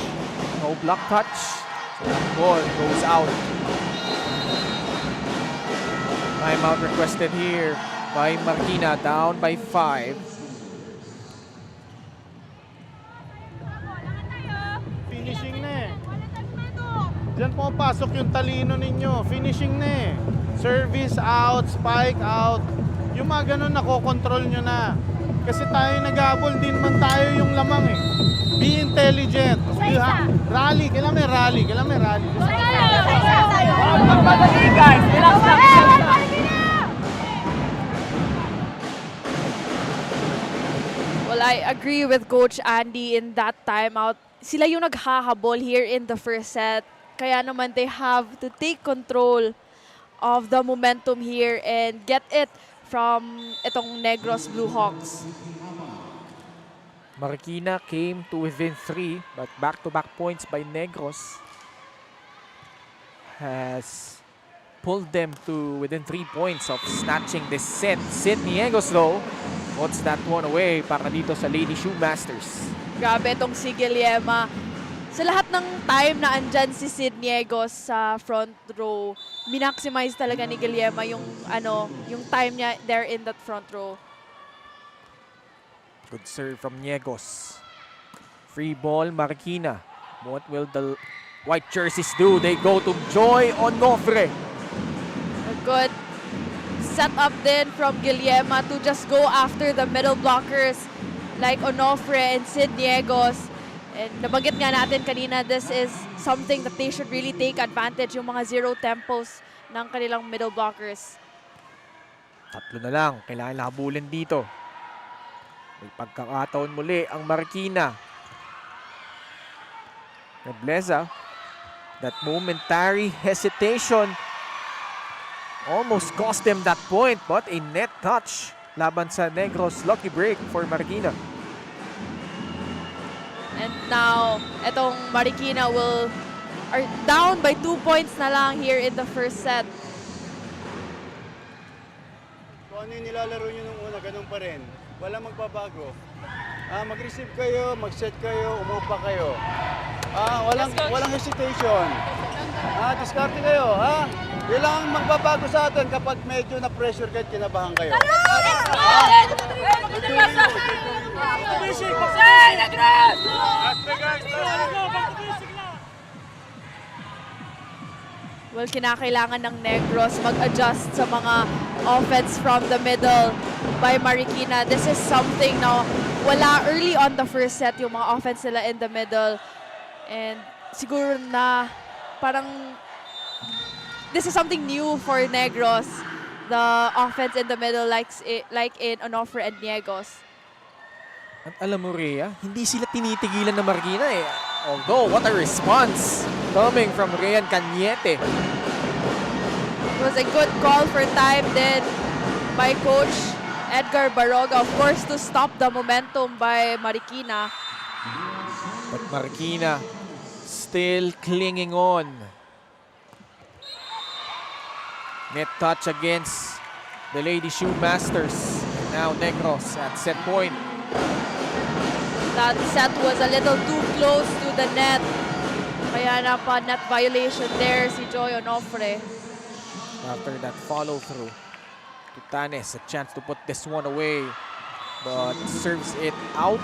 no block touch. So that ball goes out. Timeout requested here by Marikina, down by 5. Finishing na eh. Diyan pumapasok yung talino ninyo. Finishing na eh. Service out, spike out. Yung mga ganun nakokontrol nyo na. Kasi tayo nag-abol, din man tayo yung lamang eh. Be intelligent. Rally. Kailan may rally? Well, I agree with Coach Andy in that timeout. Sila yung naghahabol here in the first set. Kaya naman they have to take control of the momentum here and get it from itong Negros Blue Hawks. Marikina came to within 3, but back-to-back points by Negros has pulled them to within 3 points of snatching this set. Sid Niegos though puts that one away para dito sa Lady Shoemasters. Grabe itong si Guillema. Sa lahat ng time na andyan si Sid Niegos sa front row, minaximize talaga ni Guillema yung time niya there in that front row. Good serve from Niegos. Free ball, Marikina. What will the white jerseys do? They go to Joy Onofre. A good setup din from Guillema to just go after the middle blockers like Onofre and Sid Niegos. And nabanggit nga natin kanina, this is something that they should really take advantage, yung mga zero tempos ng kanilang middle blockers. Tatlo na lang. Kailangan habulin dito. May pagkakataon muli ang Marikina. Nobleza. That momentary hesitation almost cost them that point, but a net touch laban sa Negros. Lucky break for Marikina. And now, etong Marikina are down by 2 points na lang here in the first set. Kung ano yung nilalaro nyo nung una, ganun pa rin. Walang magbabago. Mag-receive kayo, mag-set kayo, umupa kayo. Walang hesitation. Diskarte kayo, ha? Yun lang ang magbabago sa atin kapag medyo na-pressure kayo, kinabahan kayo. Well, kinakailangan ng Negros mag-adjust sa mga offense from the middle by Marikina. This is something na wala early on the first set yung mga offense nila in the middle. And siguro na parang this is something new for Negros. The offense in the middle like in Onofre and Niegos. At alam mo, Rhea, hindi sila tinitigilan ng Marikina eh. Although, what a response coming from Rhean Cañete. It was a good call for time then by Coach Edgar Baroga, of course, to stop the momentum by Marikina. But Marikina still clinging on. Net touch against the Lady Shoemasters. And now Negros at set point. That set was a little too close to the net. Kaya na pa net violation there si Joy Onofre. After that follow-through, Tutanes a chance to put this one away, but serves it out.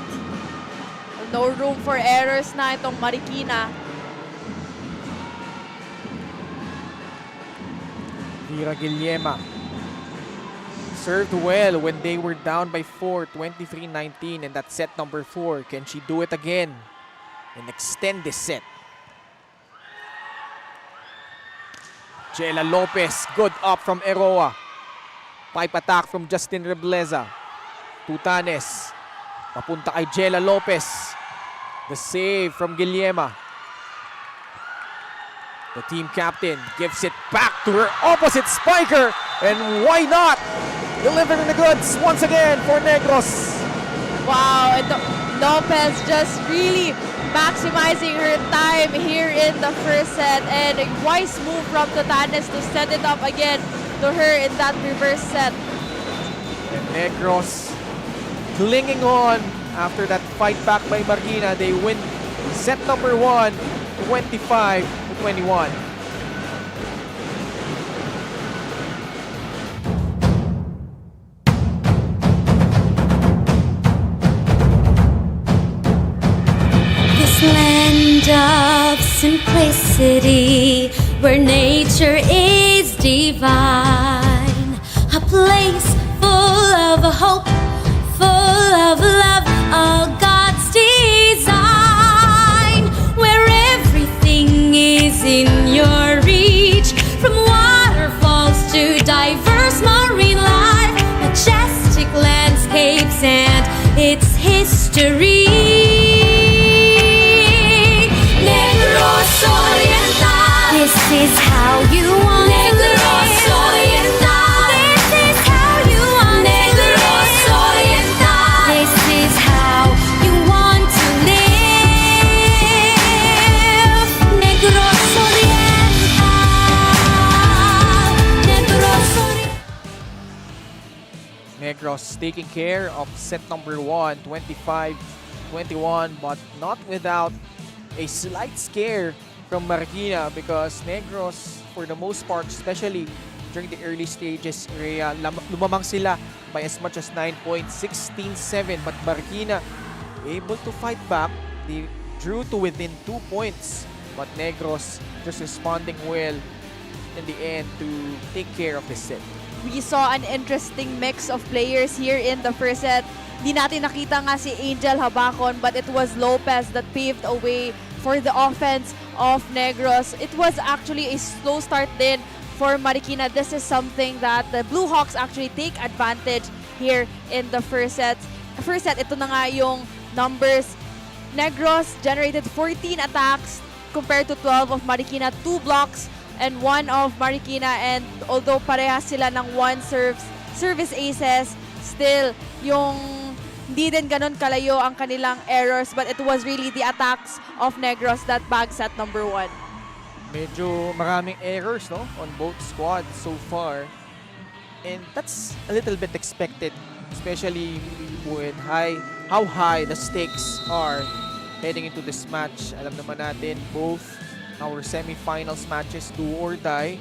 No room for errors na itong Marikina. Vira Guillema served well when they were down by 4, 23-19, and that set number 4. Can she do it again and extend this set? Jela Lopez, good up from Eroa. Pipe attack from Justin Rebleza. Tutanes, papunta kay Jela Lopez. The save from Guillema. The team captain gives it back to her opposite spiker. And why not? Delivering the goods once again for Negros. Wow, and Lopez just really maximizing her time here in the first set. And a wise move from Tutanes to set it up again to her in that reverse set. And Negros clinging on after that fight back by Marikina. They win set number 1, 25-21. Land of simplicity, where nature is divine, a place full of hope, full of love, all God's design, where everything is in your reach, from waterfalls to diverse marine life, majestic landscapes and its history. This is how you want Negros Oriental. This is how you want Negros Oriental. This is how you want Negros taking care of set number 1, 25-21, but not without a slight scare from Marikina because Negros, for the most part, especially during the early stages, lumamang sila by as much as 9 points, 16-7, but Marikina able to fight back. They drew to within 2 points, but Negros just responding well in the end to take care of the set. We saw an interesting mix of players here in the first set. Di natin nakita nga si Angel Habacon, but it was Lopez that paved a way for the offense of Negros. It was actually a slow start din for Marikina. This is something that the Blue Hawks actually take advantage here in the first set. Ito na nga yung numbers. Negros generated 14 attacks compared to 12 of Marikina, 2 blocks and 1 of Marikina, and although parehas sila ng 1 service aces, still yung hindi din ganun kalayo ang kanilang errors, but it was really the attacks of Negros that bagged set number 1. Medyo maraming errors, no, on both squads so far, and that's a little bit expected, especially with how high the stakes are heading into this match. Alam naman natin, both our semifinals matches, do or die.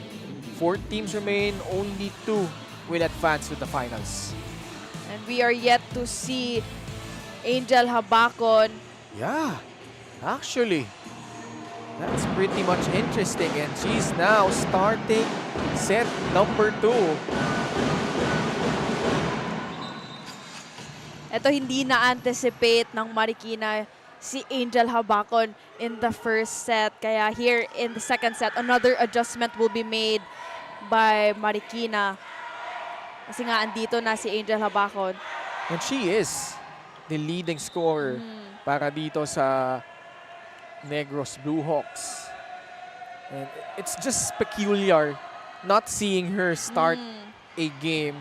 4 teams remain, only 2 will advance to the finals. And we are yet to see Angel Habacon. Yeah, actually, that's pretty much interesting, and she's now starting set number 2. Ito hindi na-anticipate ng Marikina si Angel Habacon in the first set. Kaya here in the second set, another adjustment will be made by Marikina. Kasi nga andito na si Angel Habacon. And she is the leading scorer para dito sa Negros Blue Hawks. And it's just peculiar not seeing her start a game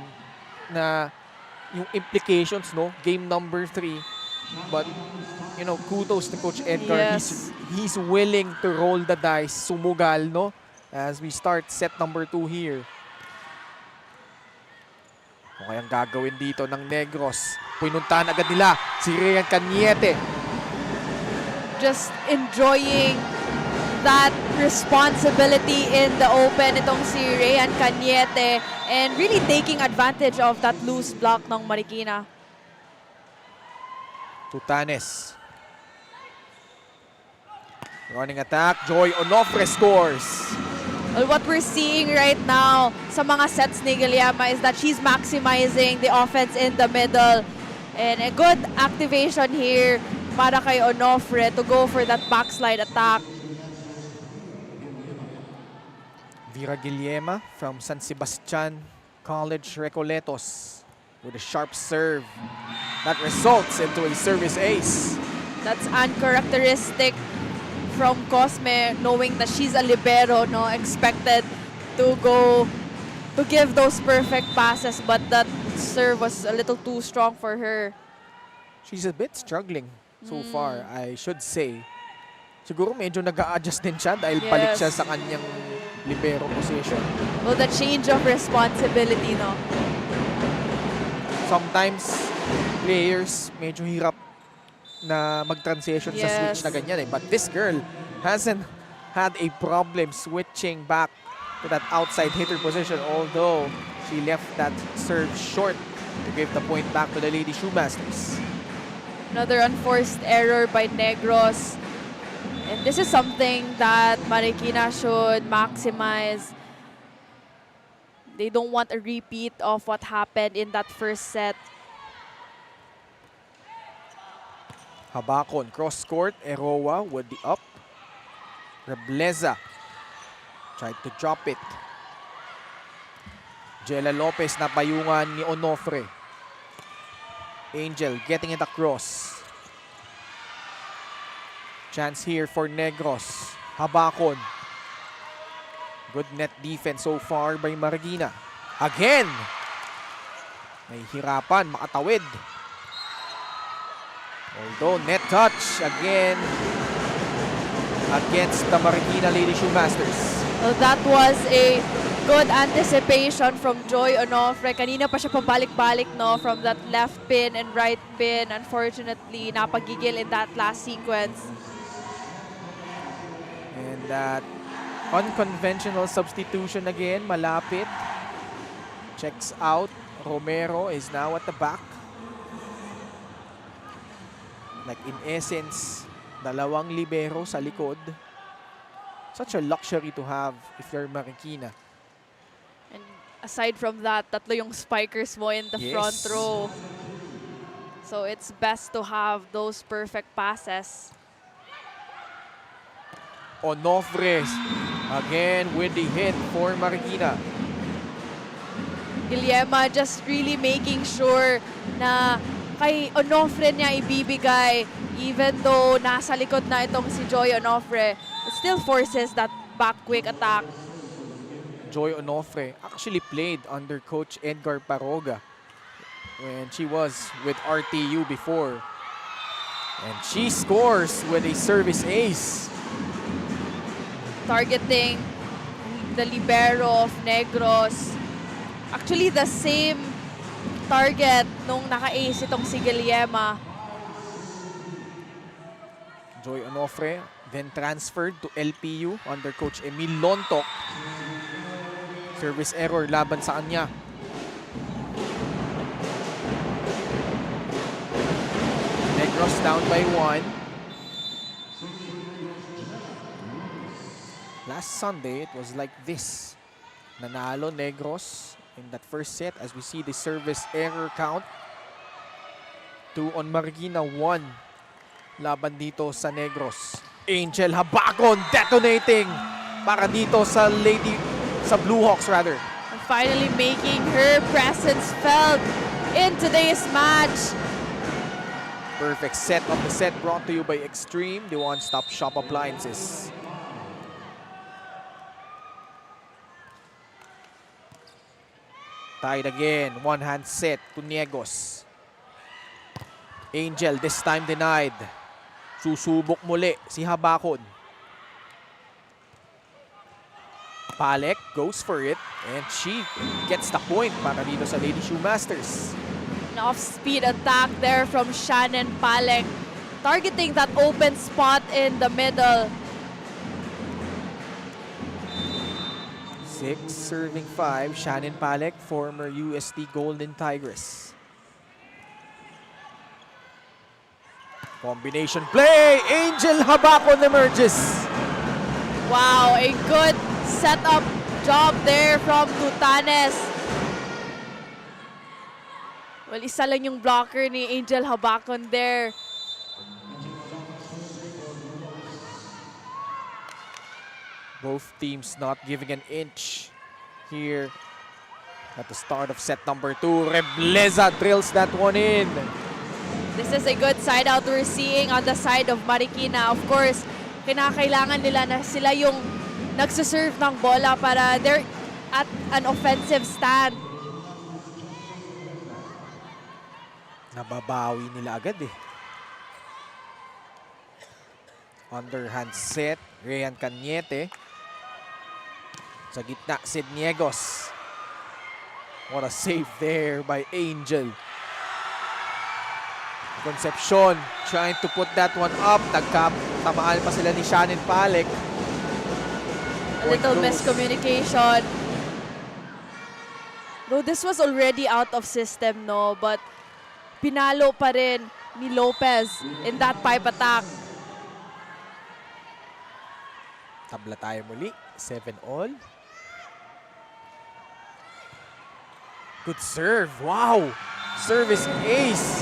na yung implications, no? Game number 3. But, you know, kudos to Coach Edgar. Yes. He's willing to roll the dice, sumugal, no? As we start set number 2 here. Kung kayang gagawin dito ng Negros. Pinuntahan agad nila si Ryan Cañete. Just enjoying that responsibility in the open itong si Ryan Cañete and really taking advantage of that loose block ng Marikina. Tutanes. Running attack. Joy Onofre scores. Well, what we're seeing right now sa mga sets ni Guillermo is that she's maximizing the offense in the middle. And a good activation here para kay Onofre to go for that backslide attack. Vera Guillema from San Sebastian College Recoletos with a sharp serve that results into a service ace. That's uncharacteristic from Cosme, knowing that she's a libero, no, expected to go to give those perfect passes, but that serve was a little too strong for her. She's a bit struggling so far, I should say. Siguro medyo nag-a-adjust din siya dahil balik siya sa kanyang libero position. Well, the change of responsibility, no? Sometimes, players medyo hirap na mag-transition sa switch na ganyan eh. But this girl hasn't had a problem switching back to that outside hitter position, although she left that serve short to give the point back to the Lady Shoemasters. Another unforced error by Negros. And this is something that Marikina should maximize. They don't want a repeat of what happened in that first set. Habacon, cross court, Eroa with the up. Rebleza tried to drop it. Jella Lopez na payungan ni Onofre. Angel getting it across. Chance here for Negros. Habacon. Good net defense so far by Marikina. Again! Nahihirapan, makatawid. Although net touch again against the Marikina Lady Shoemasters. Well, that was a Good anticipation from Joy Onofre. Kanina pa siya pabalik-balik, no, from that left pin and right pin. Unfortunately, napagigil in that last sequence. And that unconventional substitution again, malapit. Checks out. Romero is now at the back. Like in essence, dalawang libero sa likod. Such a luxury to have if you're Marikina. And aside from that, tatlo yung spikers mo in the front Yes. row. So it's best to have those perfect passes. Onofre again with the hit for Marikina. Guillermo just really making sure na kay Onofre niya ibibigay, even though nasa likod na itong si Joy Onofre, it still forces that back quick attack. Joy Onofre actually played under Coach Edgar Paroga when she was with RTU before. And she scores with a service ace. Targeting the libero of Negros. Actually, the same target nung naka-ace itong si Guillermo. Joy Onofre then transferred to LPU under Coach Emil Lontok. Service error laban sa kanya. Negros down by 1. Last Sunday, it was like this. Nanalo Negros in that first set as we see the service error count. 2 on Marikina, 1 laban dito sa Negros. Angel Habacon detonating para dito sa Blue Hawks rather. And finally making her presence felt in today's match. Perfect set of the set brought to you by Extreme, the one-stop shop appliances. Tied again, one-hand set to Negros. Angel this time denied. Susubok muli si Habacon. Palek goes for it and she gets the point para dito sa Lady Shoemasters. An off-speed attack there from Shannon Palek, targeting that open spot in the middle. 6 serving 5, Shannon Palek, former UST Golden Tigress. Combination play, Angel Habacon emerges. Wow, a good setup job there from Tutanes. Well, isa lang yung blocker ni Angel Habacon there. Both teams not giving an inch here at the start of set number 2. Rebleza drills that one in. This is a good side out we're seeing on the side of Marikina. Of course, kinakailangan nila na sila yung nagsiserve ng bola para they're at an offensive stand. Nababawi nila agad eh. Underhand set, Ryan Cañete. Sa gitna, Sid Niegos. What a save there by Angel. Concepcion trying to put that one up. Tamaan pa sila ni Shannon Palek. A little miscommunication. Though this was already out of system, no? But pinalo pa rin ni Lopez in that pipe attack. Tabla tayo muli. 7-all. Good serve. Wow! Service ace.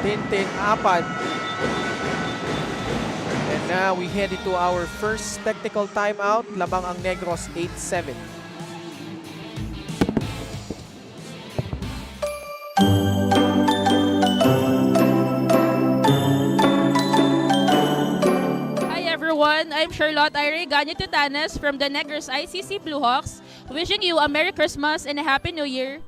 10-10-4. And now we head into our first technical timeout. Labang ang Negros 8-7. Hi everyone, I'm Charlotte Ire Ganyo-Tutanes from the Negros ICC Blue Hawks, wishing you a Merry Christmas and a Happy New Year.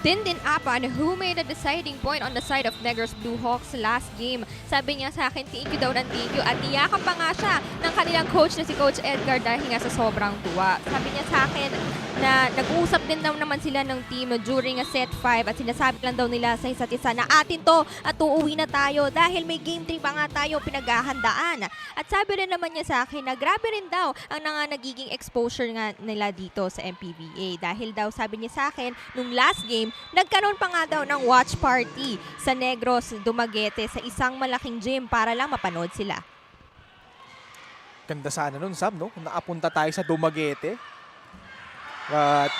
Tindin Apan, who made a deciding point on the side of Negros Blue Hawks last game. Sabi niya sa akin, thank you daw ng thank you. At iyakan pa nga siya ng kanilang coach na si Coach Edgar dahil nga sa sobrang tuwa. Sabi niya sa akin na nag-uusap din daw naman sila ng team during a set 5 at sinasabi lang daw nila sa isa't isa na atin to at uuwi na tayo dahil may game 3 pa nga tayo pinaghahandaan. At sabi rin naman niya sa akin na grabe rin daw ang nagiging exposure nga nila dito sa MPVA dahil daw sabi niya sa akin nung last game nagkaroon pa nga daw ng watch party sa Negros Dumaguete sa isang malaking gym para lang mapanood sila. Ganda sana nun, Sam, no? Kung nakapunta tayo sa Dumaguete. But,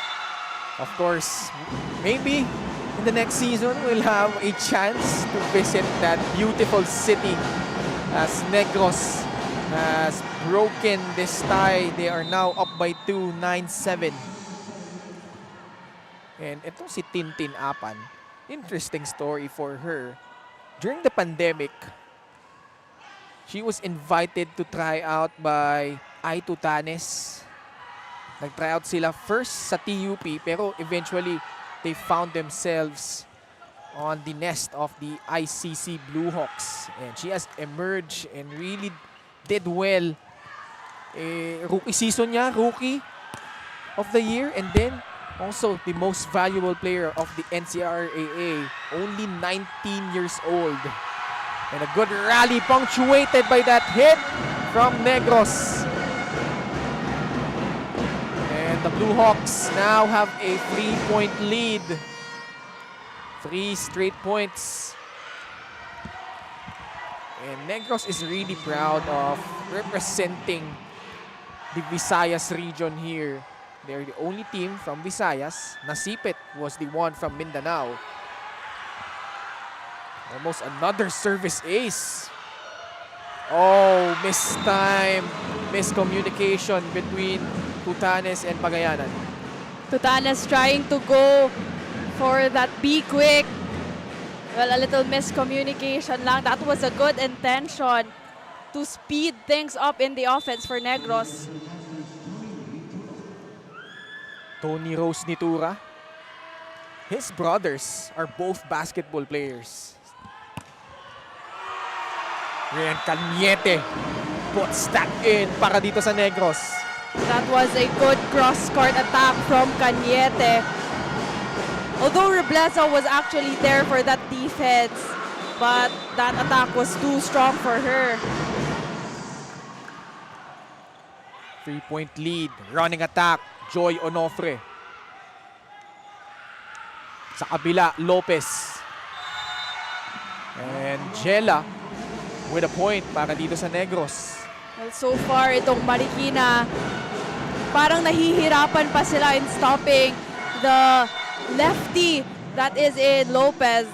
of course, maybe in the next season, we'll have a chance to visit that beautiful city as Negros has broken this tie. They are now up by 2, 9-7. And ito si Tintin Apan, interesting story for her. During the pandemic, she was invited to try out by Aito Tanes. Nag-try out sila first sa TUP pero eventually they found themselves on the nest of the ICC Blue Hawks. And she has emerged and really did well. Rookie season niya, rookie of the year, and then also the most valuable player of the NCRAA, only 19 years old. And a good rally punctuated by that hit from Negros. And the Blue Hawks now have a 3-point lead. 3 straight points. And Negros is really proud of representing the Visayas region here. They're the only team from Visayas. Nasipit was the one from Mindanao. Almost another service ace. Oh, missed time. Miscommunication between Tutanes and Pagayanan. Tutanes trying to go for that be quick. Well, a little miscommunication lang. That was a good intention to speed things up in the offense for Negros. Tony Rose Nitura. His brothers are both basketball players. Rian Cañete puts that in para dito sa Negros. That was a good cross-court attack from Cañete. Although Reblezo was actually there for that defense, but that attack was too strong for her. 3-point lead, running attack, Joy Onofre. Sa kabila, Lopez. And Jella with a point para dito sa Negros. Well, so far, itong Marikina, parang nahihirapan pa sila in stopping the lefty that is in Lopez.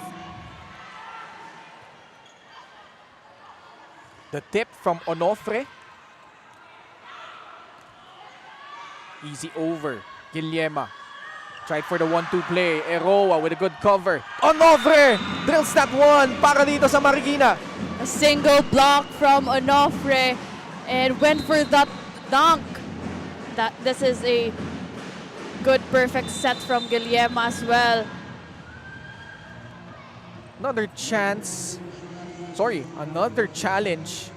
The tip from Onofre. Easy over. Guillema tried for the 1-2 play. Eroa with a good cover. Onofre drills that one para dito sa Marikina. A single block from Onofre and went for that dunk. This is a good perfect set from Guillema as well. Another challenge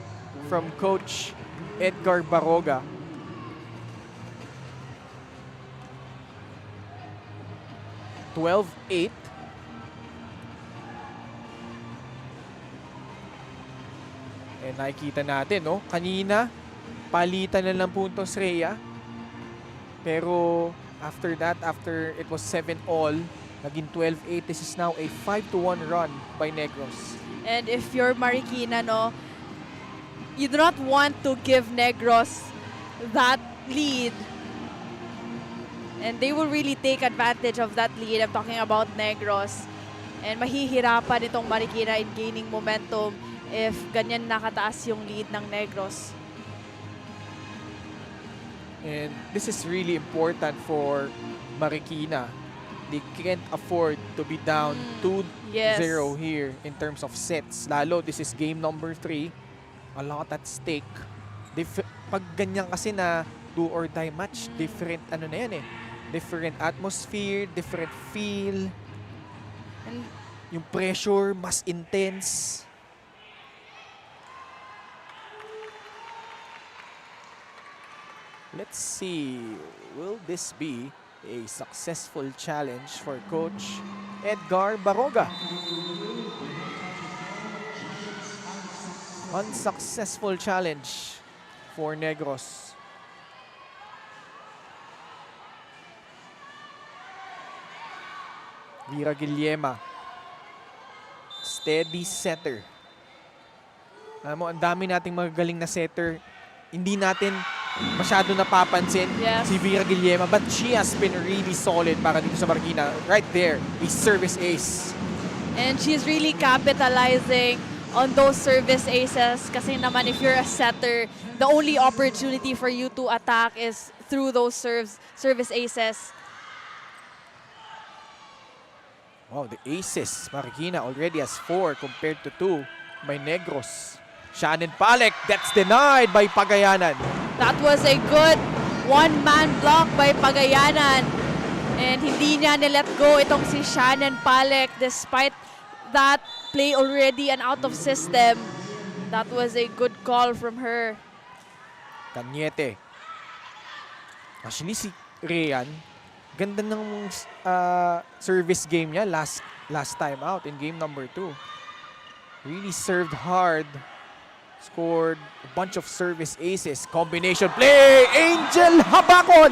from Coach Edgar Baroga. (12-8). And nakikita natin, no? Kanina, palitan na lang puntos Rhea. Pero after that, after it was 7-all, naging 12-8. This is now a 5-1 run by Negros. And if you're Marikina, no, you do not want to give Negros that lead. And they will really take advantage of that lead. I'm talking about Negros. And mahihirapan itong Marikina in gaining momentum if ganyan nakataas yung lead ng Negros. And this is really important for Marikina. They can't afford to be down 2-0 Yes. here in terms of sets. Lalo, this is game number 3. A lot at stake. Pag ganyan kasi na do or die match, different ano na yan eh. Different atmosphere, different feel. And Yung pressure, mas intense. Let's see, will this be a successful challenge for Coach Edgar Baroga? Unsuccessful challenge for Negros. Vera Guillema. Steady setter. Alam mo, ang dami nating magagaling na setter. Hindi natin masyado napapansin si Vera Guillema, but she has been really solid para dito sa Marikina. Right there, a service ace. And she's really capitalizing on those service aces kasi naman if you're a setter, the only opportunity for you to attack is through those service aces. Wow, the aces. Marikina already has 4 compared to 2 by Negros. Shannon Palek, that's denied by Pagayanan. That was a good one-man block by Pagayanan. And hindi niya nilet go itong si Shannon Palek despite that play already and out of system. That was a good call from her. Cañete. Actually, si Rhean, ganda ng service game niya last time out in game number 2. Really served hard. Scored a bunch of service aces. Combination play! Angel Habakon!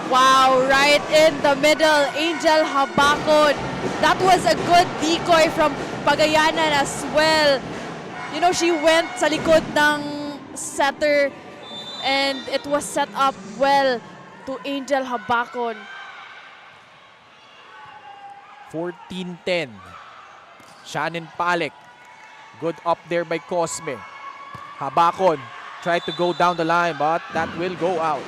Wow, right in the middle, Angel Habakon. That was a good decoy from Pagayanan as well. You know, she went sa likod ng setter and it was set up well to Angel Habakon. 14-10. Shannon Palek. Good up there by Cosme. Habakon tried to go down the line, but that will go out.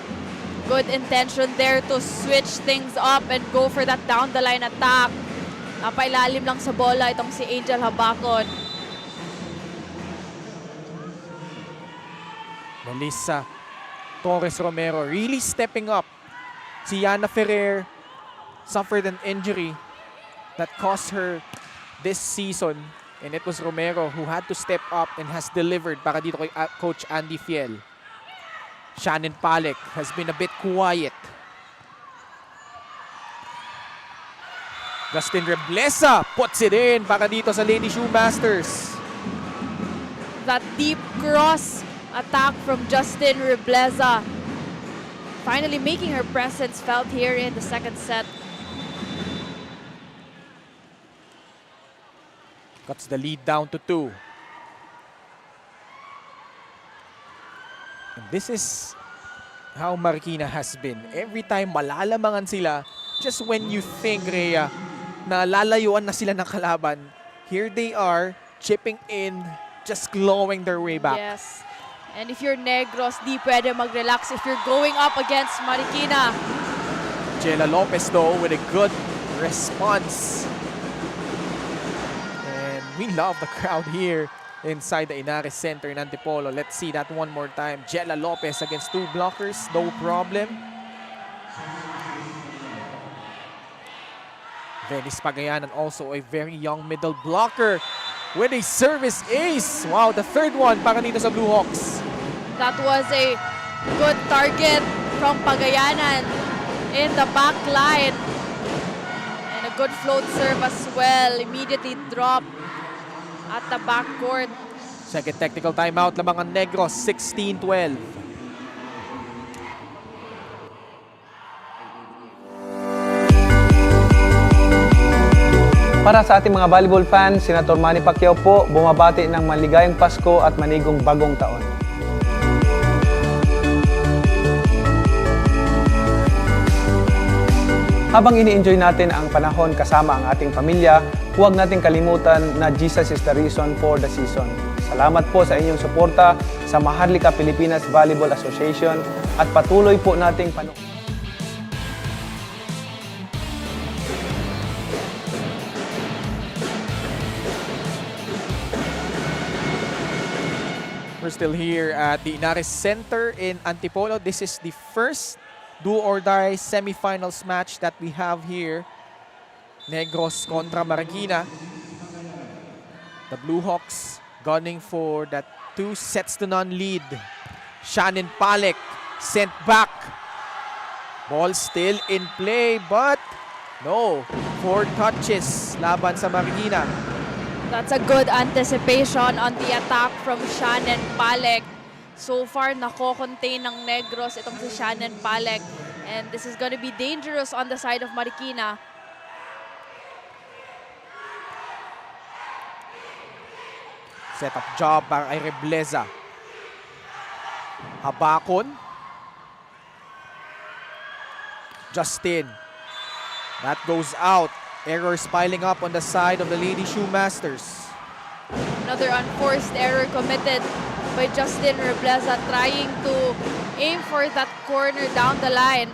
Good intention there to switch things up and go for that down the line attack. Napailalim lang sa bola itong si Angel Habakon. Melissa Torres Romero really stepping up. Si Yana Ferrer suffered an injury that cost her this season. And it was Romero who had to step up and has delivered para dito kay Coach Andy Fiel. Shannon Palek has been a bit quiet. Justin Reblesa puts it in para dito sa Lady Shoemasters. That deep cross attack from Justin Reblesa. Finally making her presence felt here in the second set. Cuts the lead down to 2. And this is how Marikina has been. Every time malalamangan sila, just when you think, Rhea, na lalayuan na sila ng kalaban, here they are, chipping in, just clawing their way back. Yes. And if you're Negros, di pwede mag-relax if you're going up against Marikina. Jella Lopez, though, with a good response. We love the crowd here inside the Inares Center in Antipolo. Let's see that one more time. Jella Lopez against 2 blockers, no problem. Venice Pagayanan, also a very young middle blocker with a service ace. Wow, the third one para dito sa Blue Hawks. That was a good target from Pagayanan in the back line. And a good float serve as well. Immediately dropped at the backcourt. Second technical timeout lamang ang Negros, 16-12. Para sa ating mga volleyball fans, Senator Manny Pacquiao po bumabati ng maligayang Pasko at manigong bagong taon. Habang ini-enjoy natin ang panahon kasama ang ating pamilya, huwag nating kalimutan na Jesus is the reason for the season. Salamat po sa inyong suporta sa Maharlika Pilipinas Volleyball Association at patuloy po nating We're still here at the Inares Center in Antipolo. This is the first do or die semifinals match that we have here. Negros kontra Marikina. The Blue Hawks gunning for that 2-0 lead. Shannon Palek sent back. Ball still in play, but no. 4 touches laban sa Marikina. That's a good anticipation on the attack from Shannon Palek. So far, nako-contain ng Negros itong si Shannon Palek. And this is going to be dangerous on the side of Marikina. Setup job para kay Rebleza. Habakon. Justin. That goes out. Errors piling up on the side of the Lady Shoemasters. Another unforced error committed by Justin Rebleza, trying to aim for that corner down the line.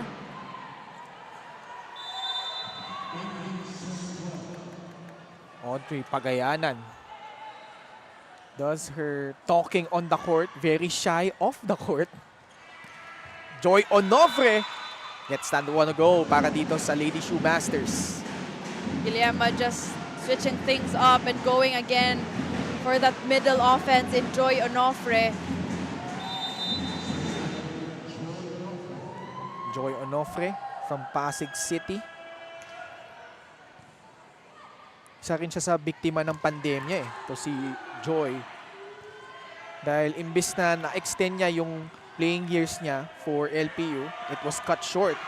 Audrey Pagayanan does her talking on the court, very shy off the court. Joy Onofre gets the one to go para dito sa Lady Shoemasters. Guillermo just switching things up and going again for that middle offense in Joy Onofre. Joy Onofre from Pasig City. Isa rin siya sa biktima ng pandemya eh. Ito si Joy. Dahil imbis na na-extend niya yung playing years niya for LPU, it was cut short.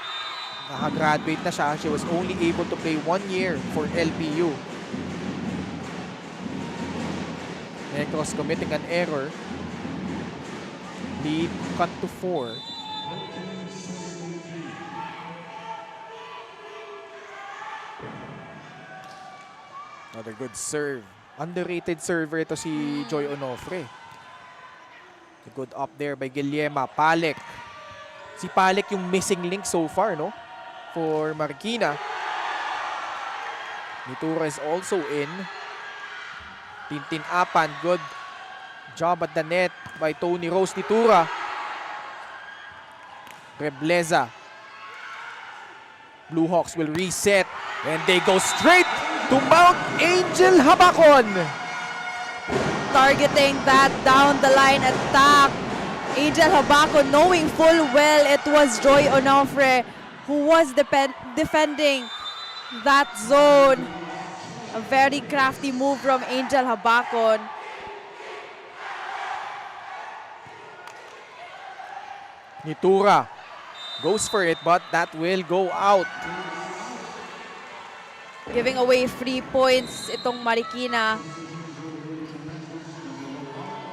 Nakagraduate na siya. She was only able to play 1 year for LPU. Negros committing an error. Lead cut to 4. Another good serve. Underrated server ito si Joy Onofre. A good up there by Guillermo. Palek. Si Palek yung missing link so far, no? For Marikina. Nitura is also in. Tintin Apan. Good job at the net by Tony Rose Nitura. Rebleza. Blue Hawks will reset. And they go straight to Mount Angel Habakon. Targeting that down the line attack. Angel Habakon knowing full well it was Joy Onofre who was defending that zone. A very crafty move from Angel Habakon. Nitura goes for it, but that will go out. Giving away free points itong Marikina.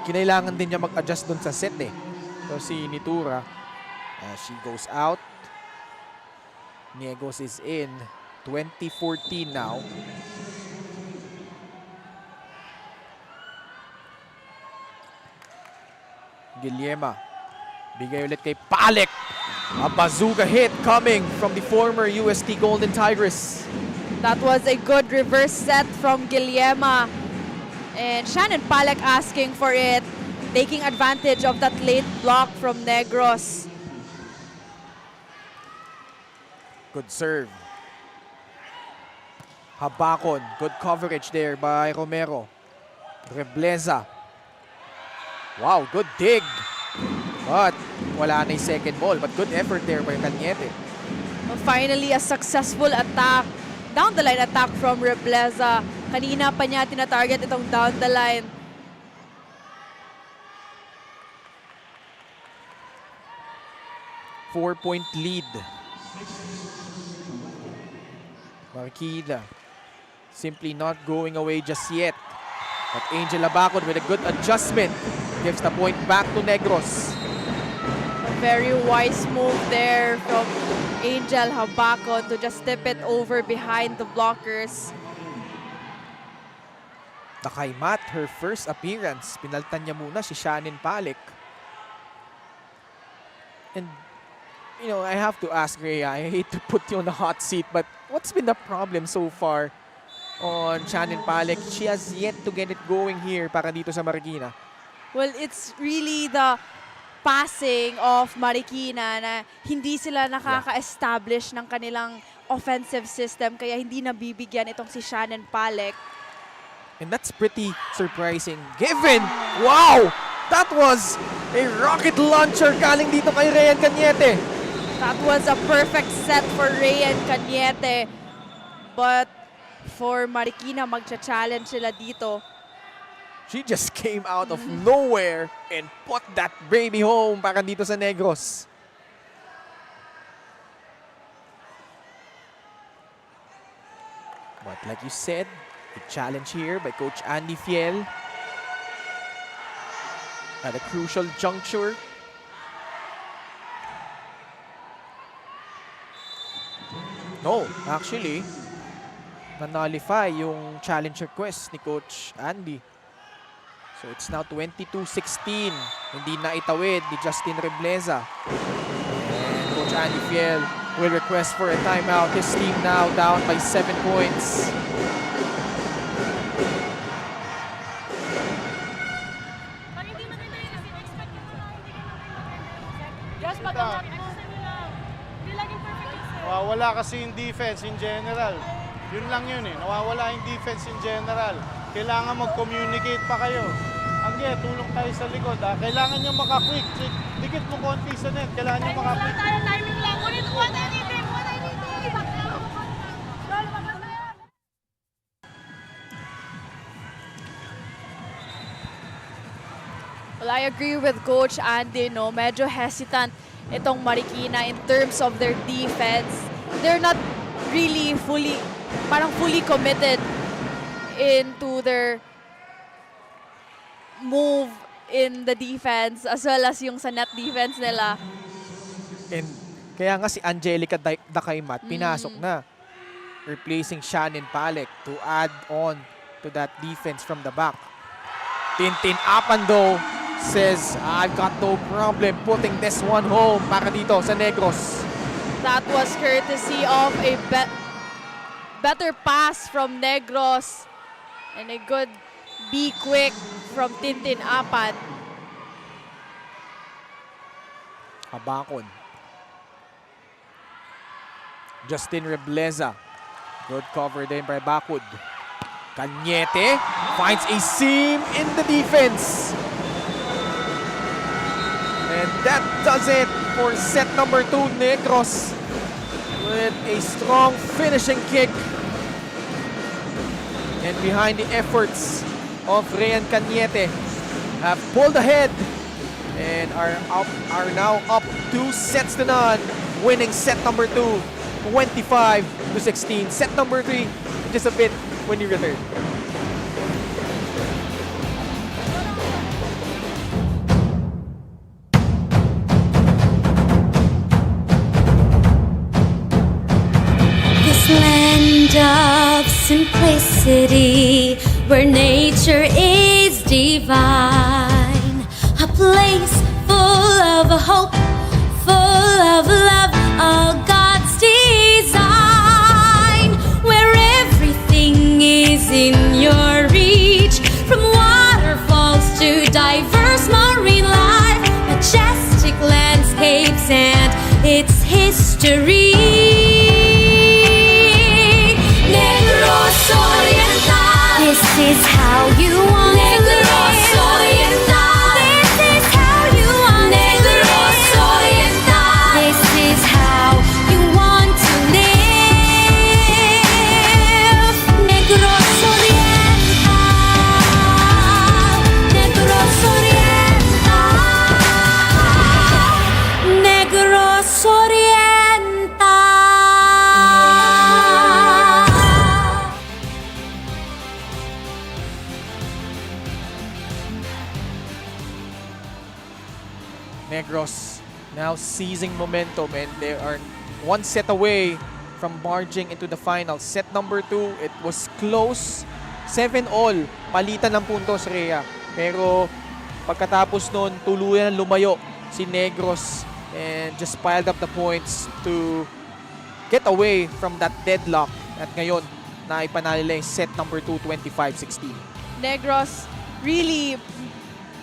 Kinailangan din niya mag-adjust dun sa set eh. So si Nitura, she goes out. Negros is in. 2014 now. Guillermo. Bigay ulit kay Palek. A bazooka hit coming from the former UST Golden Tigress. That was a good reverse set from Guillermo. And Shannon Palek asking for it, taking advantage of that late block from Negros. Good serve. Habakon. Good coverage there by Romero. Rebleza. Wow, good dig. But wala na yung second ball. But good effort there by Cañete. Well, finally, a successful attack. Down the line attack from Rebleza. Kanina pa niya tina-target itong down the line. Four-point lead. Marikina simply not going away just yet. But Angel Habakon with a good adjustment gives the point back to Negros. A very wise move there from Angel Habakon to just tip it over behind the blockers. Nakaimat, her first appearance. Pinaltan niya muna si Shannon Palek. And, you know, I have to ask Rhea, I hate to put you on the hot seat, but what's been the problem so far on Shannon Palek? She has yet to get it going here para dito sa Marikina. Well, it's really the passing of Marikina na hindi sila nakaka-establish ng kanilang offensive system kaya hindi nabibigyan itong si Shannon Palek. And that's pretty surprising. Given! Wow! That was a rocket launcher galing dito kay Ryan Cañete. That was a perfect set for Ryan Cañete. But for Marikina, magcha-challenge sila dito. She just came out of nowhere and put that baby home para dito sa Negros. But like you said, the challenge here by Coach Andy Fiel at a crucial juncture. No, actually, na-nullify yung challenge request ni Coach Andy. So it's now 22-16. Hindi na itawid ni Justin Rebleza. And Coach Andy Fiel will request for a timeout. His team now down by 7 points. Nawawala kasi yung defense in general. Yun lang yun eh. Nawawala yung defense in general. Kailangan mag-communicate pa kayo. Angge, tulong tayo sa likod ha. Kailangan nyo maka-quick. Dikit mo konti sa net. Kailangan nyo maka-quick. Timing lang. Ulit, what I need. Well, I agree with Coach Andy, no? Medyo hesitant itong Marikina in terms of their defense. They're not really fully committed into their move in the defense as well as yung sa net defense nila. And kaya nga si Angelica Dakaymat pinasok na, replacing Shannon Palek to add on to that defense from the back. Tintin Apando says, I've got no problem putting this one home para dito sa Negros. That was courtesy of a better pass from Negros and a good be quick from Tintin Apan. Abakon. Justin Rebleza. Good cover din by Bakud. Cañete finds a seam in the defense. And that does it for set number 2, Negros, with a strong finishing kick. And behind the efforts of Ryan Cañete, have pulled ahead and are now up 2-0, winning set number 2, 25-16. Set number 3, just a bit when you return. This land of simplicity, where nature is divine, a place full of hope, full of love, all God's design, where everything is in your reach, from waterfalls to diverse marine life, majestic landscapes and its history. Negros Oriental, this is how you want Negros Oriental, this is how you want Negros Oriental, this is how you want to live. Negros Oriental, Negros Oriental, Negros Oriental. Negros now seizing momentum and they are 1 set away from barging into the finals. Set number 2, it was close. 7-all, palitan ng puntos, Rhea. Pero pagkatapos nun, tuluyan na lumayo si Negros and just piled up the points to get away from that deadlock. At ngayon, naipanalo nila yung set number 2, 25-16. Negros really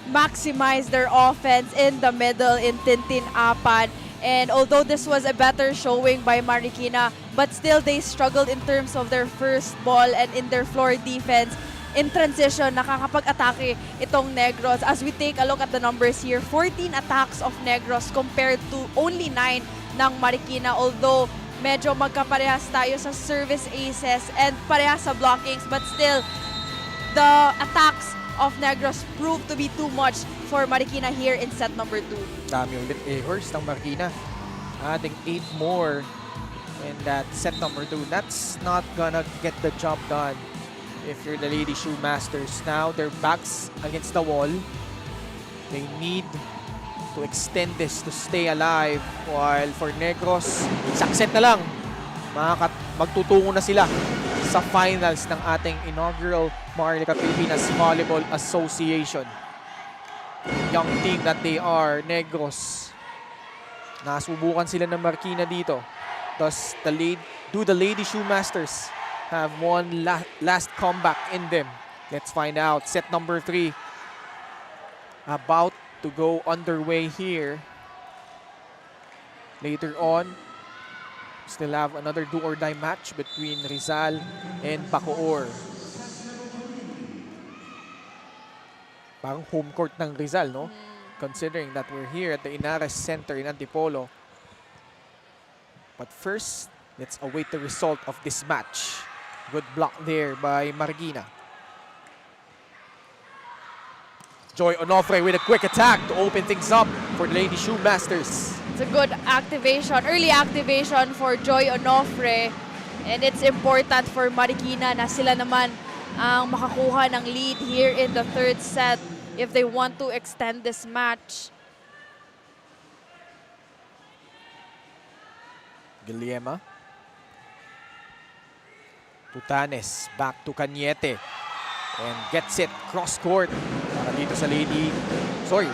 maximize their offense in the middle in Tintin Apan. And although this was a better showing by Marikina, but still they struggled in terms of their first ball and in their floor defense. In transition, nakakapag-atake itong Negros. As we take a look at the numbers here, 14 attacks of Negros compared to only 9 ng Marikina. Although medyo magkaparehas tayo sa service aces and parehas sa blockings, but still, the attacks of Negros proved to be too much for Marikina here in set number 2. Dami ulit errors ng Marikina. Adding 8 more in that set number 2. That's not gonna get the job done if you're the Lady Shoemasters. Now their backs against the wall. They need to extend this to stay alive. While for Negros, isang set na lang. Magtutungo na sila sa finals ng ating inaugural Marikina Pilipinas Volleyball Association. Young team that they are, Negros. Nasubukan sila ng Marikina dito. Thus, do the Lady Shoemasters have one last comeback in them? Let's find out. Set number 3 about to go underway here. Later on, still have another do-or-die match between Rizal and Bacoor. Parang home court ng Rizal, no? Considering that we're here at the Inares Center in Antipolo. But first, let's await the result of this match. Good block there by Marikina. Joy Onofre with a quick attack to open things up for the Lady Shoemasters. It's a good activation, early activation for Joy Onofre. And it's important for Marikina na sila naman ang makakuha ng lead here in the third set if they want to extend this match. Guillema. Tutanes back to Cañete and gets it cross court para dito sa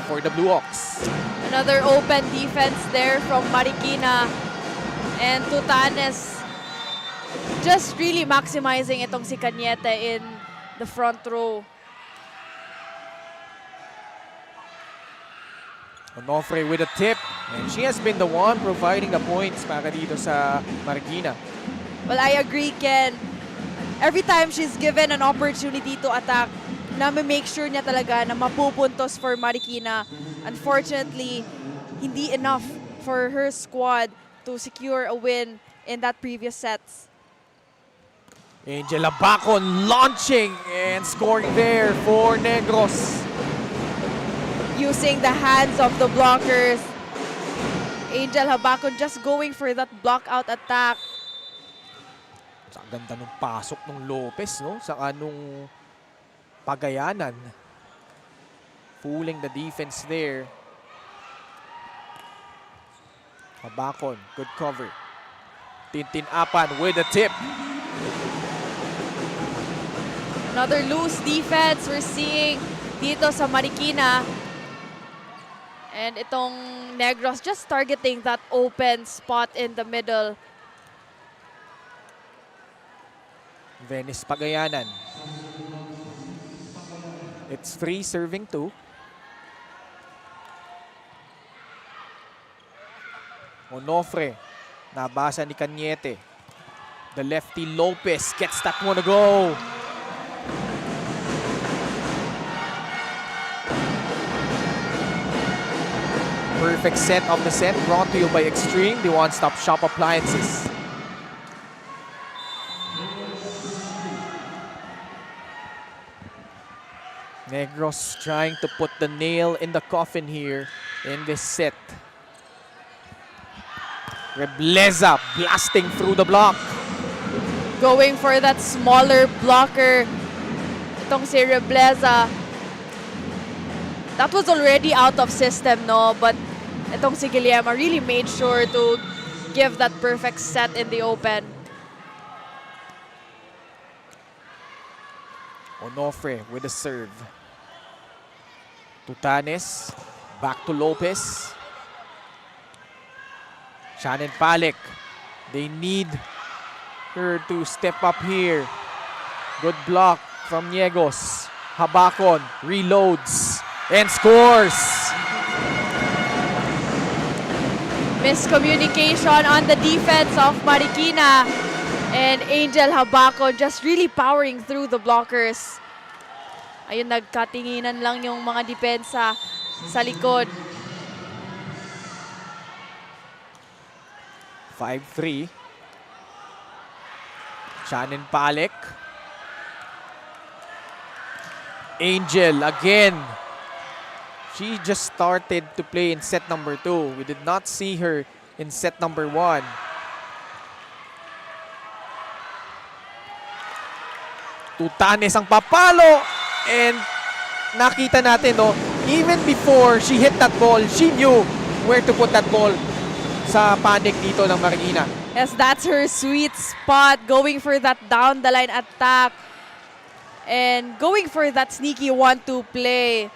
for the Blue Hawks. Another open defense there from Marikina, and Tutanes just really maximizing itong si Cañete in the front row. Onofre with a tip, and she has been the one providing the points para dito sa Marikina. Well, I agree, Ken. Every time she's given an opportunity to attack, make sure niya talaga na mapupuntos for Marikina. Unfortunately, hindi enough for her squad to secure a win in that previous sets. Angela Bacon launching and scoring there for Negros. Using the hands of the blockers. Angel Habacon just going for that block out attack. Sa ganda ng pasok ng Lopez, no? Sa anong Pagayanan. Fooling the defense there. Habacon, good cover. Tintin Apan with a tip. Another loose defense we're seeing dito sa Marikina. And itong Negros just targeting that open spot in the middle. Venice Pagayanan. It's free serving 2. Onofre. Nabasa ni Cañete. The lefty Lopez gets that one to go. Perfect set of the set brought to you by Extreme, the one-stop shop appliances. Negros trying to put the nail in the coffin here in this set. Rebleza blasting through the block. Going for that smaller blocker. Itong si Rebleza. That was already out of system, no? But itong si Guillema really made sure to give that perfect set in the open. Onofre with the serve. Tutanes, back to Lopez. Shannon Palek, they need her to step up here. Good block from Niegos. Habacon reloads and scores. Miscommunication on the defense of Marikina. And Angel Habaco just really powering through the blockers. Ayun, nagkatinginan lang yung mga depensa sa likod. 5-3. Shannon Palek. Angel again. She just started to play in set number 2. We did not see her in set number 1. Tutanes ang papalo. And nakita natin, no, even before she hit that ball, she knew where to put that ball sa panic dito ng Marikina. Yes, that's her sweet spot. Going for that down the line attack. And going for that sneaky 1-2 play.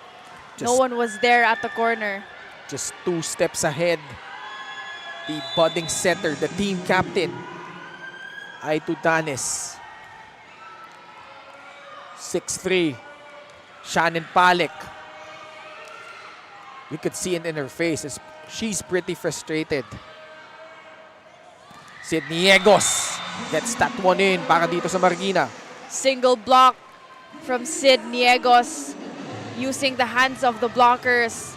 No one was there at the corner. Just 2 steps ahead. The budding setter, the team captain, ay Tutanes. 6-3. Shannon Palek. You could see it in her face. She's pretty frustrated. Sydney Egos gets that one in para dito sa Marikina. Single block from Sid Niegos using the hands of the blockers.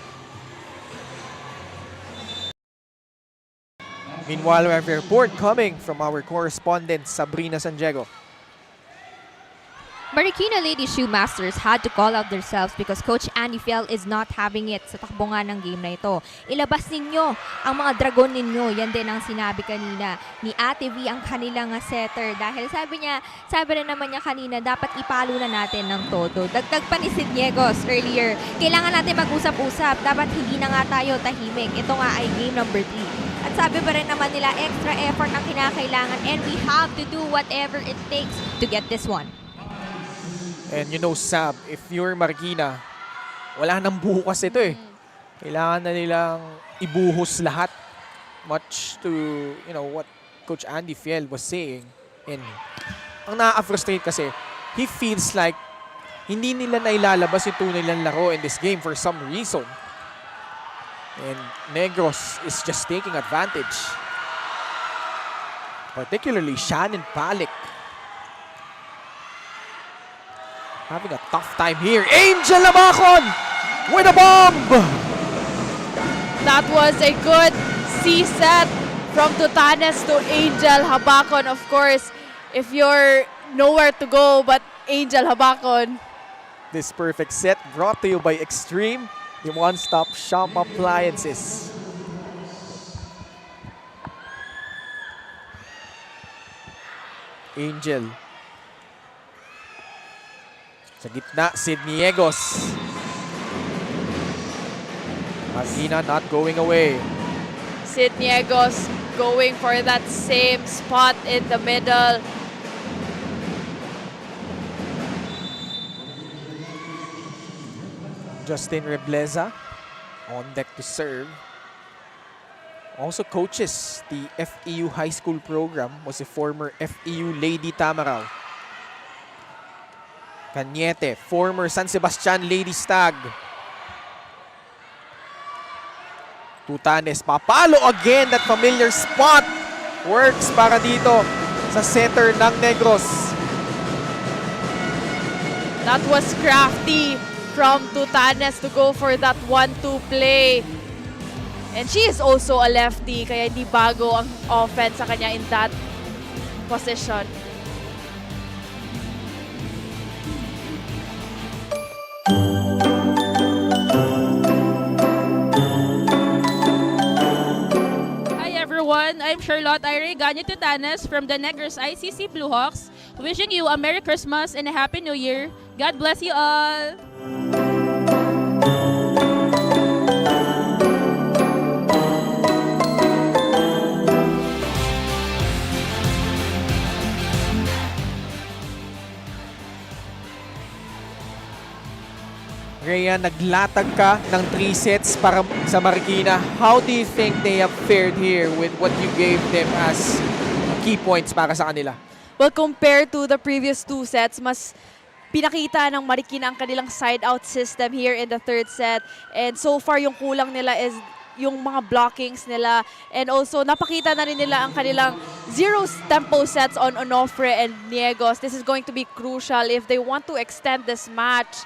Meanwhile, we have a report coming from our correspondent Sabrina San Diego. Marikina Lady Shoemasters had to call out themselves because Coach Andy Fiel is not having it sa takbo nga ng game na ito. Ilabas ninyo ang mga dragon ninyo. Yan din ang sinabi kanina ni Ate V, ang kanilang setter. Dahil sabi rin naman niya kanina, dapat ipalo na natin ng todo. Dagdag pa ni Sid Niegos earlier, kailangan natin mag-usap-usap. Dapat hindi na nga tayo tahimik. Ito nga ay game number 3. At sabi pa rin naman nila, extra effort ang kinakailangan and we have to do whatever it takes to get this one. And you know, Sab, if you're Marikina, wala nang bukas ito eh. Kailangan na nilang ibuhos lahat. Much to, you know, what Coach Andy Fiel was saying. And ang nakaka-frustrate kasi, he feels like hindi nila nailalabas yung tunay nilang laro in this game for some reason. And Negros is just taking advantage. Particularly Shannon Palek. Having a tough time here. Angel Labacon with a bomb! That was a good C-set from Tutanes to Angel Habacon. Of course, if you're nowhere to go but Angel Habacon. This perfect set brought to you by Extreme, the one-stop shop appliances. Angel. Sa gitna, Sid Niegos. Marikina not going away. Sid Niegos going for that same spot in the middle. Justin Rebleza on deck to serve. Also coaches the FEU High School program, was a former FEU Lady Tamaraw. Cañete, former San Sebastian Lady Stag. Tutanes, papalo again, that familiar spot. Works para dito sa setter ng Negros. That was crafty from Tutanes to go for that 1-2 play. And she is also a lefty, kaya hindi bago ang offense sa kanya in that position. I'm Charlotte Ire Ganyo Tutanes from the Negros ICC Blue Hawks, wishing you a Merry Christmas and a Happy New Year. God bless you all! Rhea, naglatag ka ng 3 sets para sa Marikina. How do you think they have fared here with what you gave them as key points para sa kanila? Well, compared to the previous 2 sets, mas pinakita ng Marikina ang kanilang side-out system here in the 3rd set. And so far, yung kulang nila is yung mga blockings nila. And also, napakita na rin nila ang kanilang zero tempo sets on Onofre and Negros. This is going to be crucial if they want to extend this match.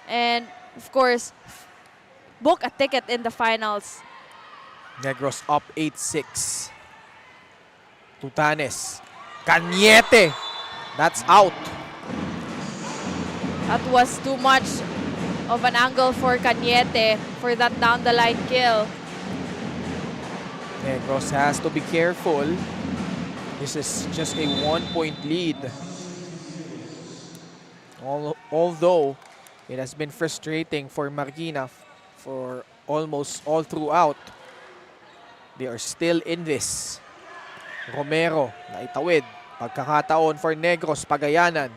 And, of course, book a ticket in the finals. Negros up 8-6. Tutanes. Cañete. That's out. That was too much of an angle for Cañete for that down the line kill. Negros has to be careful. This is just a 1-point lead. Although it has been frustrating for Marikina for almost all throughout, they are still in this. Romero, naitawid. Pagkakataon for Negros, Pagayanan.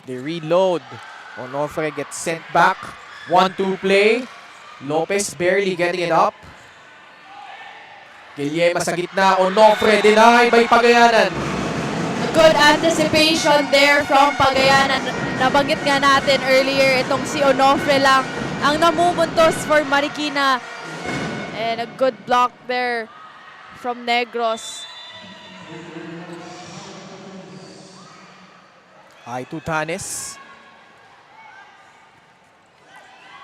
They reload. Onofre gets sent back. 1-2 play. Lopez barely getting it up. Guillema sa gitna. Onofre denied by Pagayanan. Good anticipation there from Pagayanan. Nabanggit nga natin earlier, itong si Onofre lang ang namumuntos for Marikina. And a good block there from Negros. Ay Tutanes,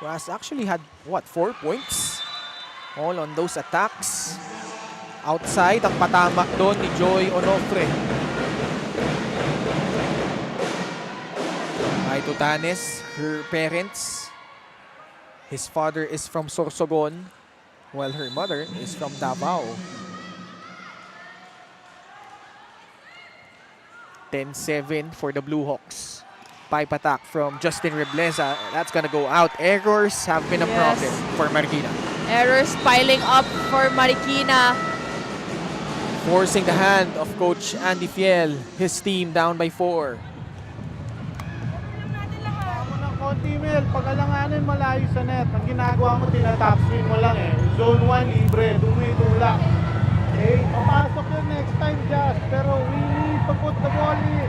who has actually had, what, 4 points? All on those attacks. Outside, ang patamak doon ni Joy Onofre. Ay Tutanes, her parents, his father is from Sorsogon, while her mother is from Davao. 10-7 for the Blue Hawks. Pipe attack from Justin Rebleza. That's gonna go out. Errors have been a problem for Marikina. Errors piling up for Marikina. Forcing the hand of Coach Andy Fiel. His team down by 4. Ako ng konti, Mel. Pag-alanganin malayo sa net. Ang ginagawa mo, tinatap swing mo lang eh. Zone 1, libre. Dumitulak. Okay? Papasok yun next time, Josh. Pero we need to put the ball in.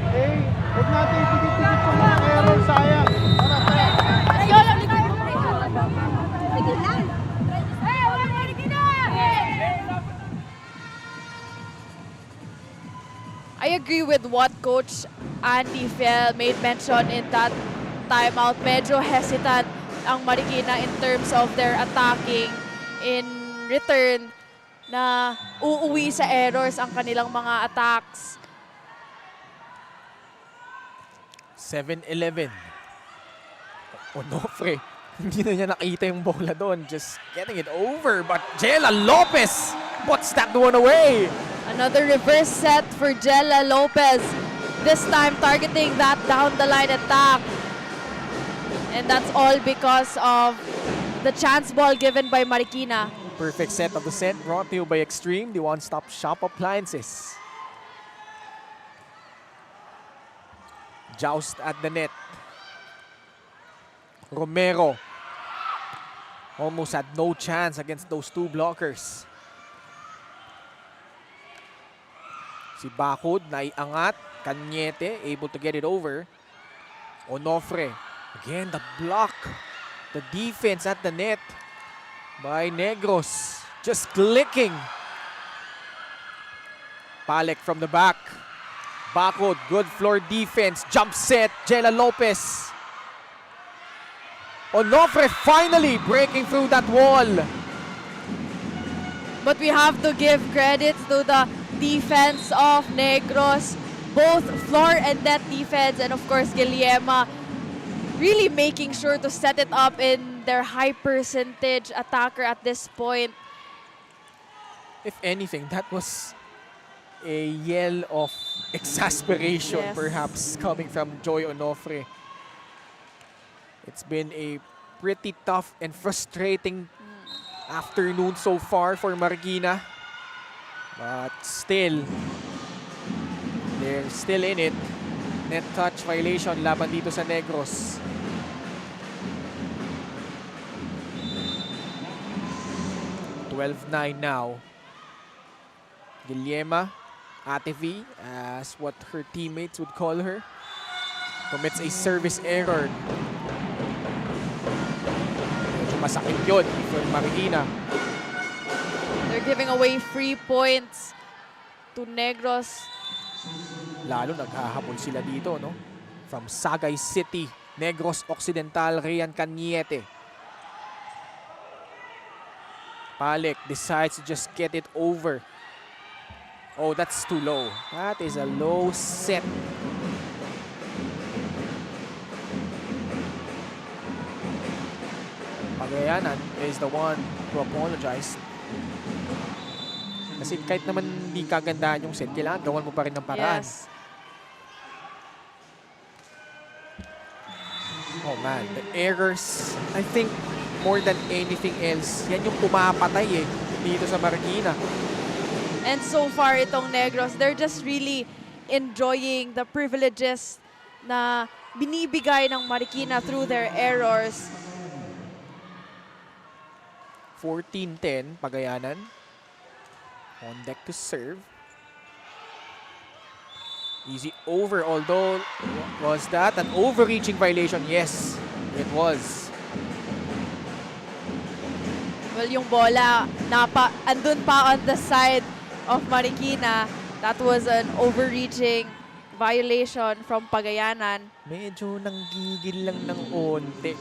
Okay? Huwag natin itigit-tigit sa mga error. Sayang. I agree with what Coach Andy Fiel made mention in that timeout. Medyo hesitant ang Marikina in terms of their attacking. In return, na uuwi sa errors ang kanilang mga attacks. 7-11. Onofre, hindi na niya nakita yung bola doon. Just getting it over. But Jella Lopez puts that one away. Another reverse set for Jella Lopez. This time targeting that down the line attack. And that's all because of the chance ball given by Marikina. Perfect set of the set brought to you by Extreme, the one-stop shop appliances. Joust at the net. Romero almost had no chance against those two blockers. Si Bakod naiangat. Cañete able to get it over. Onofre. Again, the block. The defense at the net by Negros. Just clicking. Palek from the back. Bakod, good floor defense. Jump set, Jella Lopez. Onofre finally breaking through that wall. But we have to give credit to the defense of Negros. Both floor and net defense, and of course Guillema really making sure to set it up in their high percentage attacker at this point. If anything, that was a yell of exasperation, Yes. perhaps, coming from Joy Onofre. It's been a pretty tough and frustrating afternoon so far for Marikina. But still, they're still in it. Net touch violation laban dito sa Negros. (12-9) now. Guillema, Ate V, as what her teammates would call her, commits a service error. Medyo masakit yun for Marikina. They're giving away free points to Negros. Lalo naghahabol sila dito, no? From Sagay City, Negros Occidental, Rian Cañete. Palek decides to just get it over. Oh, that's too low. That is a low set. Pagayanan is the one who apologized. Kasi kahit naman hindi kagandahan yung set, kailangan gawan mo pa rin ng paraan. Yes. Oh man, the errors, I think more than anything else, yan yung pumapatay dito sa Marikina. And so far, itong Negros, they're just really enjoying the privileges na binibigay ng Marikina through their errors. 14-10, Pagayanan. On deck to serve. Easy over, although was that an overreaching violation? Yes, it was. Well, yung bola, andun pa on the side of Marikina. That was an overreaching violation from Pagayanan. Medyo nanggigil lang ng onte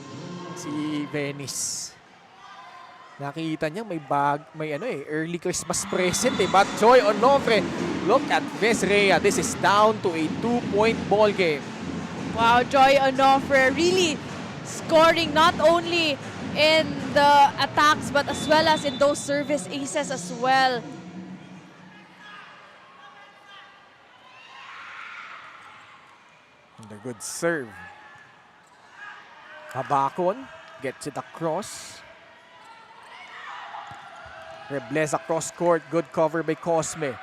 si Venice. Nakita niya may early Christmas present but Joy Onofre, look at Vesrea. This is down to a 2-point ball game. Wow, Joy Onofre really scoring not only in the attacks but as well as in those service aces as well. And a good serve. Habakon gets it across. Rebles across court. Good cover by Cosme.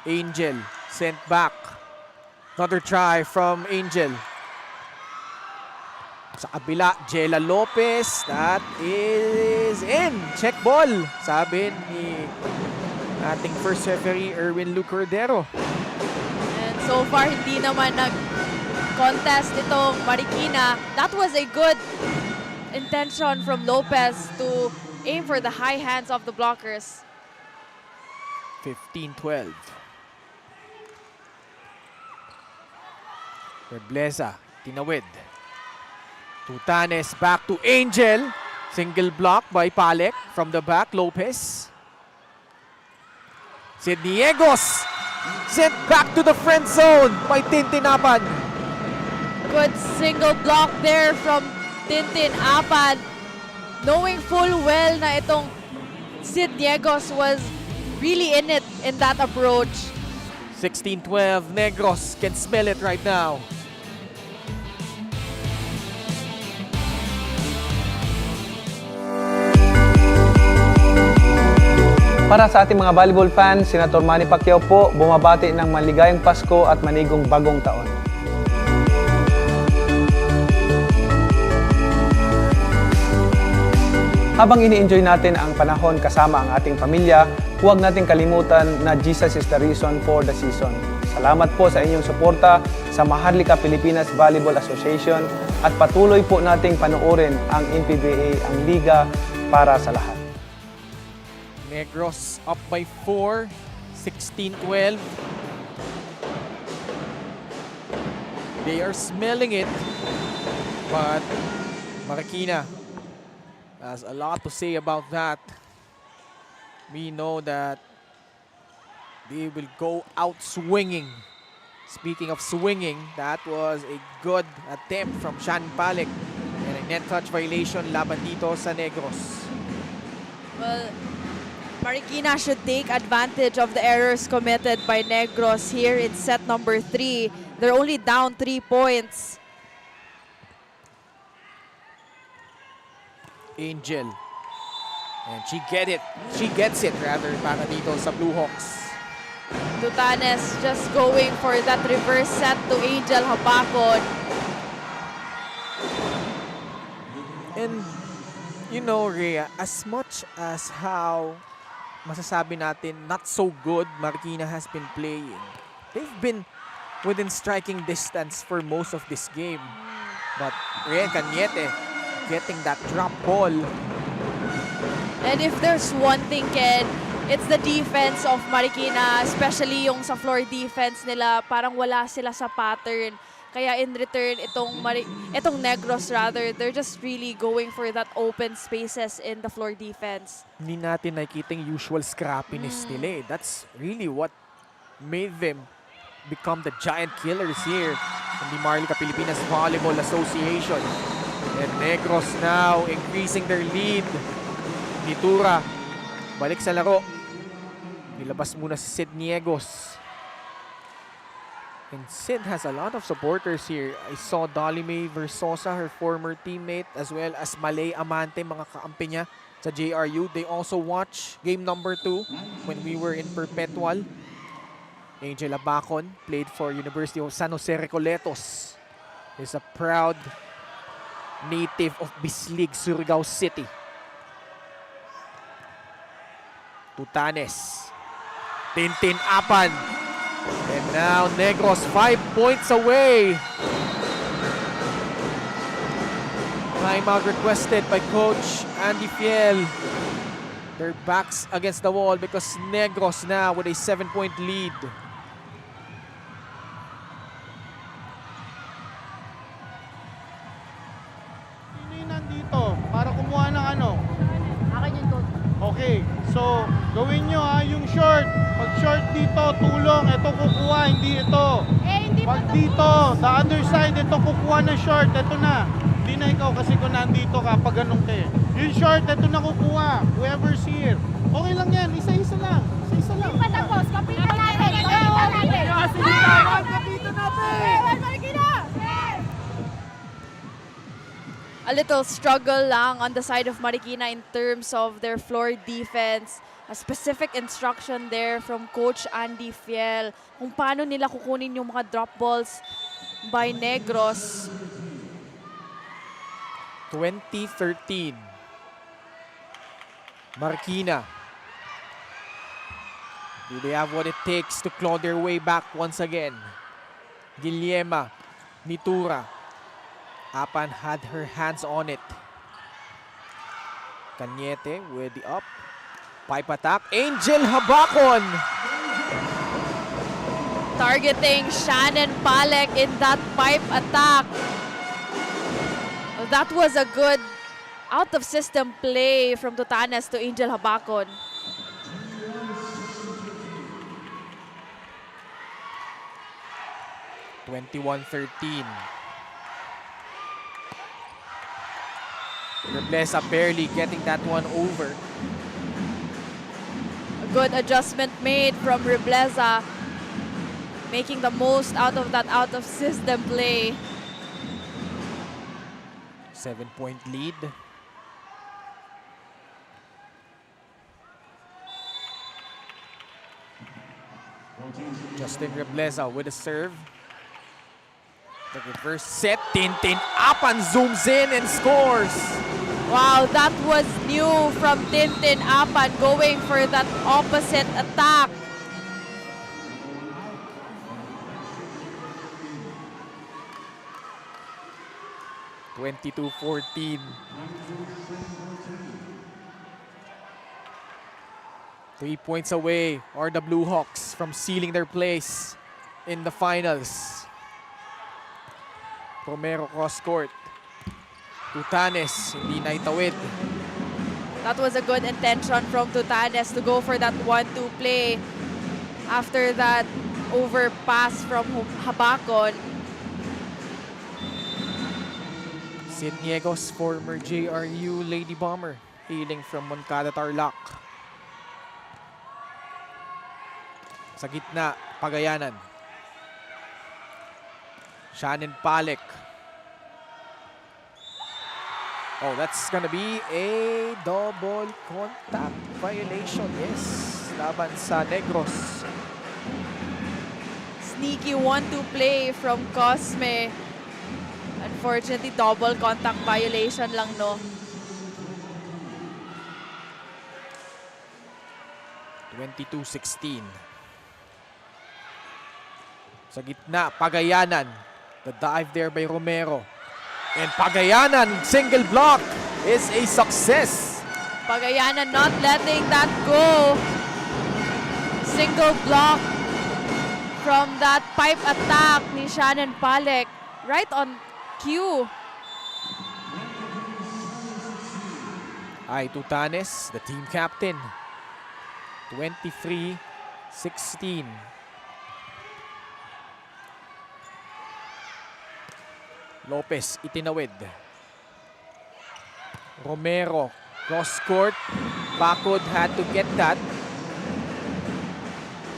Angel sent back. Another try from Angel. Sa kabila, Jella Lopez. That is in. Check ball. Sabi ni ating first referee, Erwin Lu Cordero. And so far, hindi naman nag-contest itong Marikina. That was a good intention from Lopez to aim for the high hands of the blockers. 15-12. Rebleza, tinawid. Tutanes back to Angel. Single block by Palek from the back. Lopez. Sidniegos sent back to the friend zone by Tintin Apan. Good single block there from Tintin Apan. Knowing full well na itong Sid Diegos was really in it in that approach. 16-12, Negros can smell it right now. Para sa ating mga volleyball fans, Senator Manny Pacquiao po bumabati ng maligayang Pasko at manigong bagong taon. Habang ini-enjoy natin ang panahon kasama ang ating pamilya, huwag natin kalimutan na Jesus is the reason for the season. Salamat po sa inyong suporta sa Maharlika Pilipinas Volleyball Association at patuloy po nating panoorin ang MPVA, ang liga para sa lahat. Negros up by 4, 16-12. They are smelling it, but Marikina has a lot to say about that. We know that they will go out swinging. Speaking of swinging, that was a good attempt from Shan Palek and a net touch violation laban dito sa Negros. Well, Marikina should take advantage of the errors committed by Negros here in set number 3. They're only down 3 points. Angel. And she gets it rather para dito sa Blue Hawks. Tutanes just going for that reverse set to Angel Habakon. And you know, Rhea, as much as how masasabi natin not so good Marikina has been playing, they've been within striking distance for most of this game. But Rian Cañete getting that drop ball And if there's one thing, Ken, it's the defense of Marikina, especially yung sa floor defense nila. Parang wala sila sa pattern. Kaya in return, itong Negros rather, they're just really going for that open spaces in the floor defense. Hindi natin nakikita yung usual scrappiness nila eh. That's really what made them become the giant killers here in the Marikina Pilipinas Volleyball Association. And Negros now increasing their lead. Nitura, balik sa laro. Nilabas muna si Sid Niegos. And Sid has a lot of supporters here. I saw Dolly Mae Versosa, her former teammate, as well as Malay Amante, mga kaampi niya sa JRU. They also watched game number 2 when we were in Perpetual. Angel Abacon played for University of San Jose Recoletos. Is a proud native of Bislig, Surigao City. Tutanes. Tintin Apan. And now Negros 5 points away. Timeout requested by Coach Andy Fiel. Their backs against the wall because Negros now with a 7-point lead. Sino yung nandito para kumuha ng ano? Akin yun, coach. Okay, so gawin nyo yung short. Pag short dito, tulong. Ito kukuha, hindi ito. Hindi Pag dito, the other side, ito kukuha ng short. Ito na. Hindi na ikaw kasi kung nandito ka, pag ganun ka eh. Yung short, ito na kukuha. Whoever's here. Okay lang yan, isa-isa lang. Isa-isa lang. Hindi pa tapos. Kapitan natin. Kapitan natin. Kapitan natin! A little struggle lang on the side of Marikina in terms of their floor defense. A specific instruction there from Coach Andy Fiel kung paano nila kukunin yung mga drop balls by Negros. 2013. Marikina. Do they have what it takes to claw their way back once again? Guillema, Nitura. Apan had her hands on it. Cañete with the up. Pipe attack. Angel Habacon. Targeting Shannon Palek in that pipe attack. Well, that was a good out-of-system play from Tutanes to Angel Habacon. (21-13). Reblesa barely getting that one over. A good adjustment made from Reblesa, making the most out of that out-of-system play. 7-point lead. Justin Reblesa with a serve. The reverse set. Tintin Apan zooms in and scores. Wow, that was new from Tintin Apan going for that opposite attack. (22-14). 3 points away are the Blue Hawks from sealing their place in the finals. Romero cross court. Tutanes, hindi naitawid. That was a good intention from Tutanes to go for that 1-2 play after that overpass from Habacon. Sid Niegos, former JRU Lady Bomber, hailing from Moncada, Tarlac. Sa gitna, Pagayanan. Shannon Palek. Oh, that's gonna be a double contact violation. Yes, laban sa Negros. Sneaky 1-2 play from Cosme. Unfortunately, double contact violation lang, no? 22-16. Sa gitna, Pagayanan. The dive there by Romero. And Pagayanan, single block is a success. Pagayana not letting that go. Single block from that pipe attack ni Shannon Palek. Right on cue. Ay Tutanes, the team captain. 23-16. Lopez itinawid. Romero, cross court. Backward had to get that.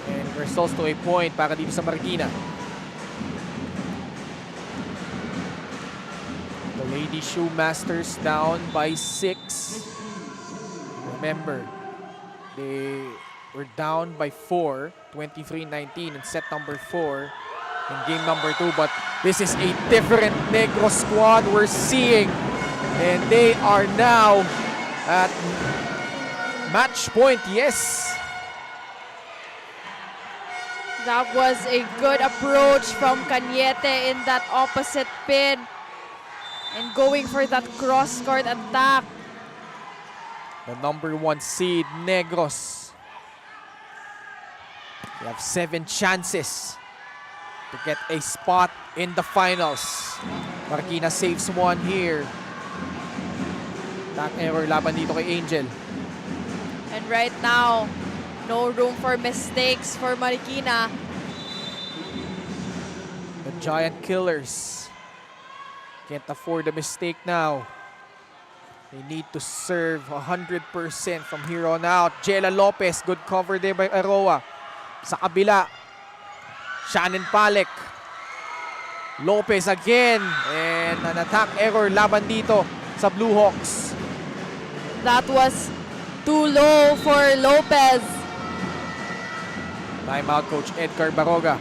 And results to a point para dito sa Marikina. The Lady Shoemasters down by 6. Remember, they were down by 4, 23-19 in set number 4 in game number 2. But this is a different Negros squad we're seeing. And they are now at match point, yes. That was a good approach from Cañete in that opposite pin. And going for that cross-court attack. The number 1 seed, Negros. They have 7 chances to get a spot in the finals. Marikina saves 1 here. Attack error laban dito kay Angel. And right now, no room for mistakes for Marikina. The Giant Killers can't afford a mistake now. They need to serve 100% from here on out. Jella Lopez, good cover there by Aroa. Sa kabila, Shannon Palek. Lopez again. And an attack error laban dito sa Blue Hawks. That was too low for Lopez. Timeout coach Edgar Baroga.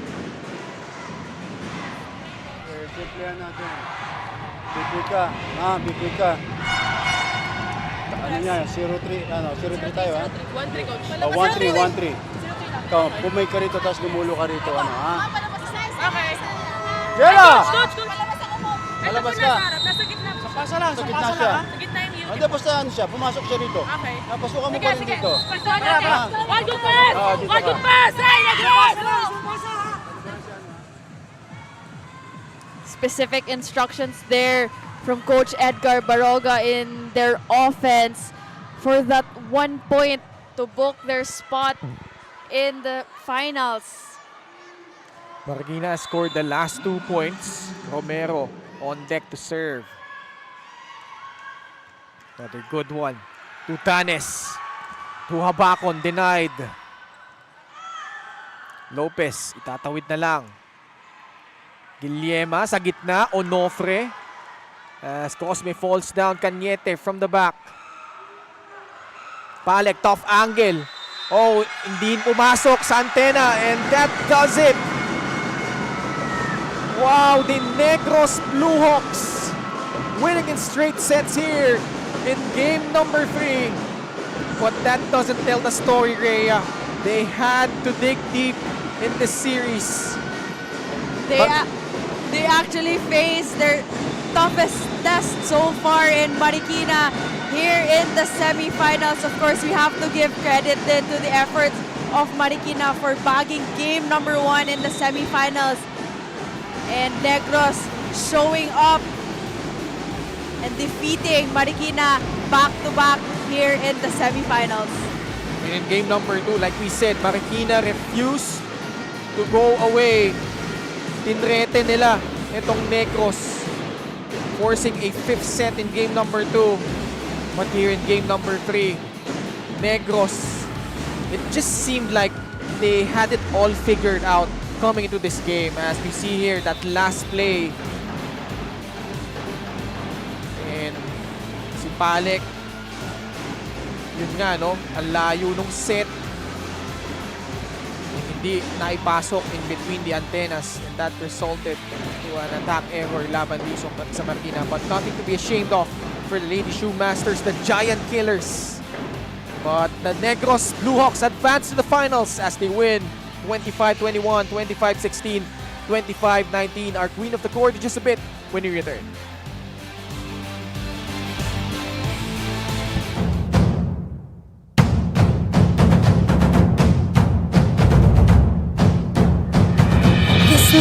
Simple natin. Big ka. Big ka. Ano niya, 0-3 tayo, ha? 1-3 coach. 1-3. Ikaw, bumay ka rito, tapos gumulo ka rito, ano, ha? Okay. Jella! Coach! Malabas ka. Nasa gitna. Sa gitna siya. Sa gitna yung unit. Hindi, basta ano siya, pumasok siya rito. Okay. Napasukan mo pa rin dito. One good pass! Dito One ka. good pass! Hey, Negros! Specific instructions there from Coach Edgar Baroga in their offense for that 1 point to book their spot in the finals. Marikina scored the last 2 points. Romero on deck to serve. Another good one. Tutanes. Habakon denied. Lopez, itatawid na lang. Guillema sa gitna. Onofre. As Cosme falls down. Cañete from the back. Palek, tough angle. Oh, hindi pumasok sa antena. And that does it. Wow, the Negros Blue Hawks winning in straight sets here in game number 3. But that doesn't tell the story, Rhea. They had to dig deep in this series. They actually faced their toughest test so far in Marikina here in the semifinals. Of course, we have to give credit then to the efforts of Marikina for bagging game number 1 in the semifinals. And Negros showing up and defeating Marikina back-to-back here in the semifinals. And in game number 2, like we said, Marikina refused to go away. Tinrete nila itong Negros, forcing a 5th set in game number 2. But here in game number 3, Negros, it just seemed like they had it all figured out coming into this game. As we see here, that last play. And si Palek, yun nga, no? Ang layo nung set. Hindi naipasok in between the antennas, and that resulted to an attack error laban dito sa Marikina. But nothing to be ashamed of for the Lady Shoemasters, the Giant Killers. But the Negros Blue Hawks advance to the finals as they win 25-21, 25-16, 25-19. Our Queen of the Court in just a bit when we return.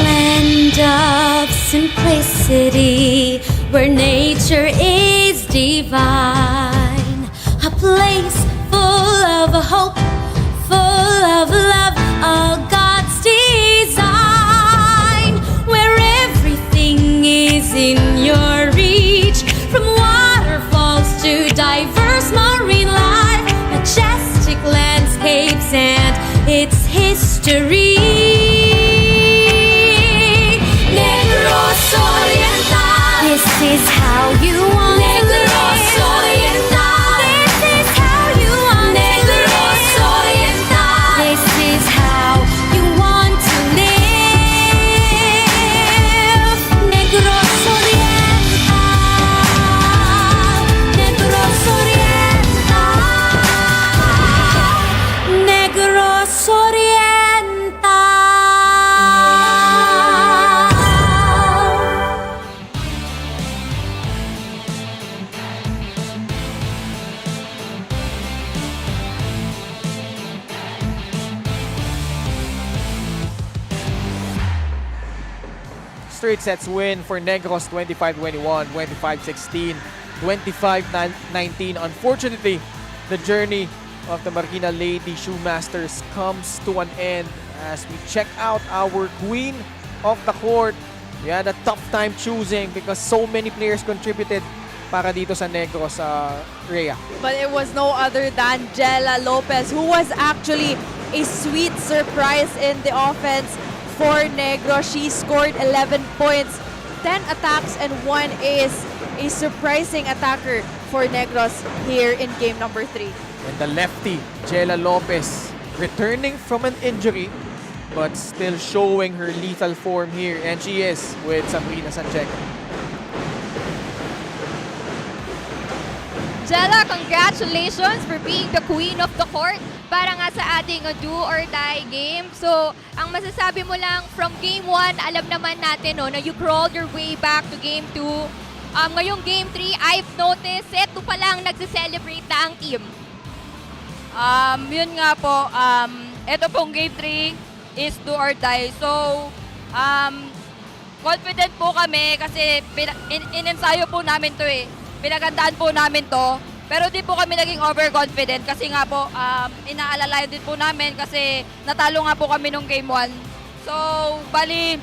land of simplicity where nature is divine. A place full of hope, full of love, a God's design where everything is in your reach, from waterfalls to diverse marine life, majestic landscapes and its history. Negros Oriental, this is how you want Negros Oriental, this is how you want Negros Oriental, this is how you want to live. Negros Oriental, Negros Oriental, Negros Oriental. Straight sets win for Negros 25-21, 25-16, 25-19. Unfortunately, the journey of the Marikina Lady Shoemasters comes to an end as we check out our queen of the court. We had a tough time choosing because so many players contributed para dito sa Negros, Rhea. But it was no other than Jella Lopez, who was actually a sweet surprise in the offense for Negros. She scored 11 points, 10 attacks, and 1 ace. A surprising attacker for Negros here in game number 3. And the lefty, Jella Lopez, returning from an injury, but still showing her lethal form here. And she is with Sabrina Sanchez. Jella, congratulations for being the queen of the court para nga sa ating do or die game. So, ang masasabi mo lang from game 1, alam naman natin no, na you crawled your way back to game 2. Ngayong game 3, I've noticed, set 2 pa lang nagse-celebrate na ang team. Yun nga po, ito pong game 3 is do or die. So, confident po kami kasi in-ensayo po namin to eh. Pinagandaan po namin to. Pero di po kami naging overconfident kasi nga po, inaalalayan din po namin kasi natalo nga po kami nung game 1. So, bali,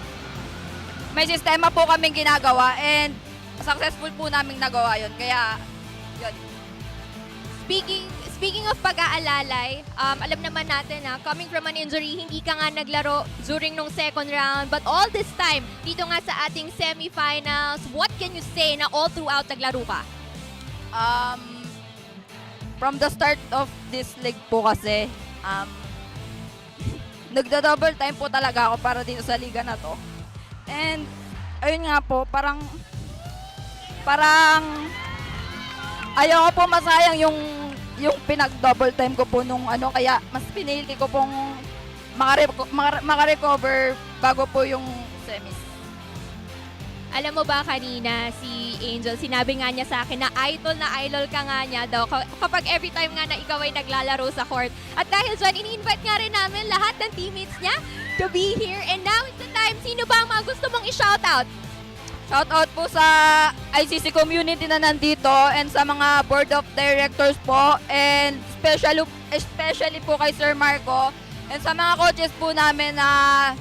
may sistema po kaming ginagawa and successful po namin nagawa yun. Kaya, yun. Speaking of pag-aalalay, alam naman natin na coming from an injury, hindi ka nga naglaro during nung second round. But all this time, dito nga sa ating semifinals, what can you say na all throughout naglaro ka? From the start of this league po kasi, nagda-double time po talaga ako para dito sa liga na to. And, ayun nga po, parang ayaw ko po masayang yung pinag-double time ko po nung ano, kaya mas pinili ko pong makarecover bago po yung semis. Alam mo ba kanina si Angel, sinabi nga niya sa akin na idol ka nga niya daw kapag every time nga na ikaw ay naglalaro sa court. At dahil dyan, ini-invite nga rin namin lahat ng teammates niya to be here. And now is the time, sino ba ang mga gusto mong i-shoutout? Shoutout po sa ICC community na nandito and sa mga board of directors po and especially po kay Sir Marco and sa mga coaches po namin na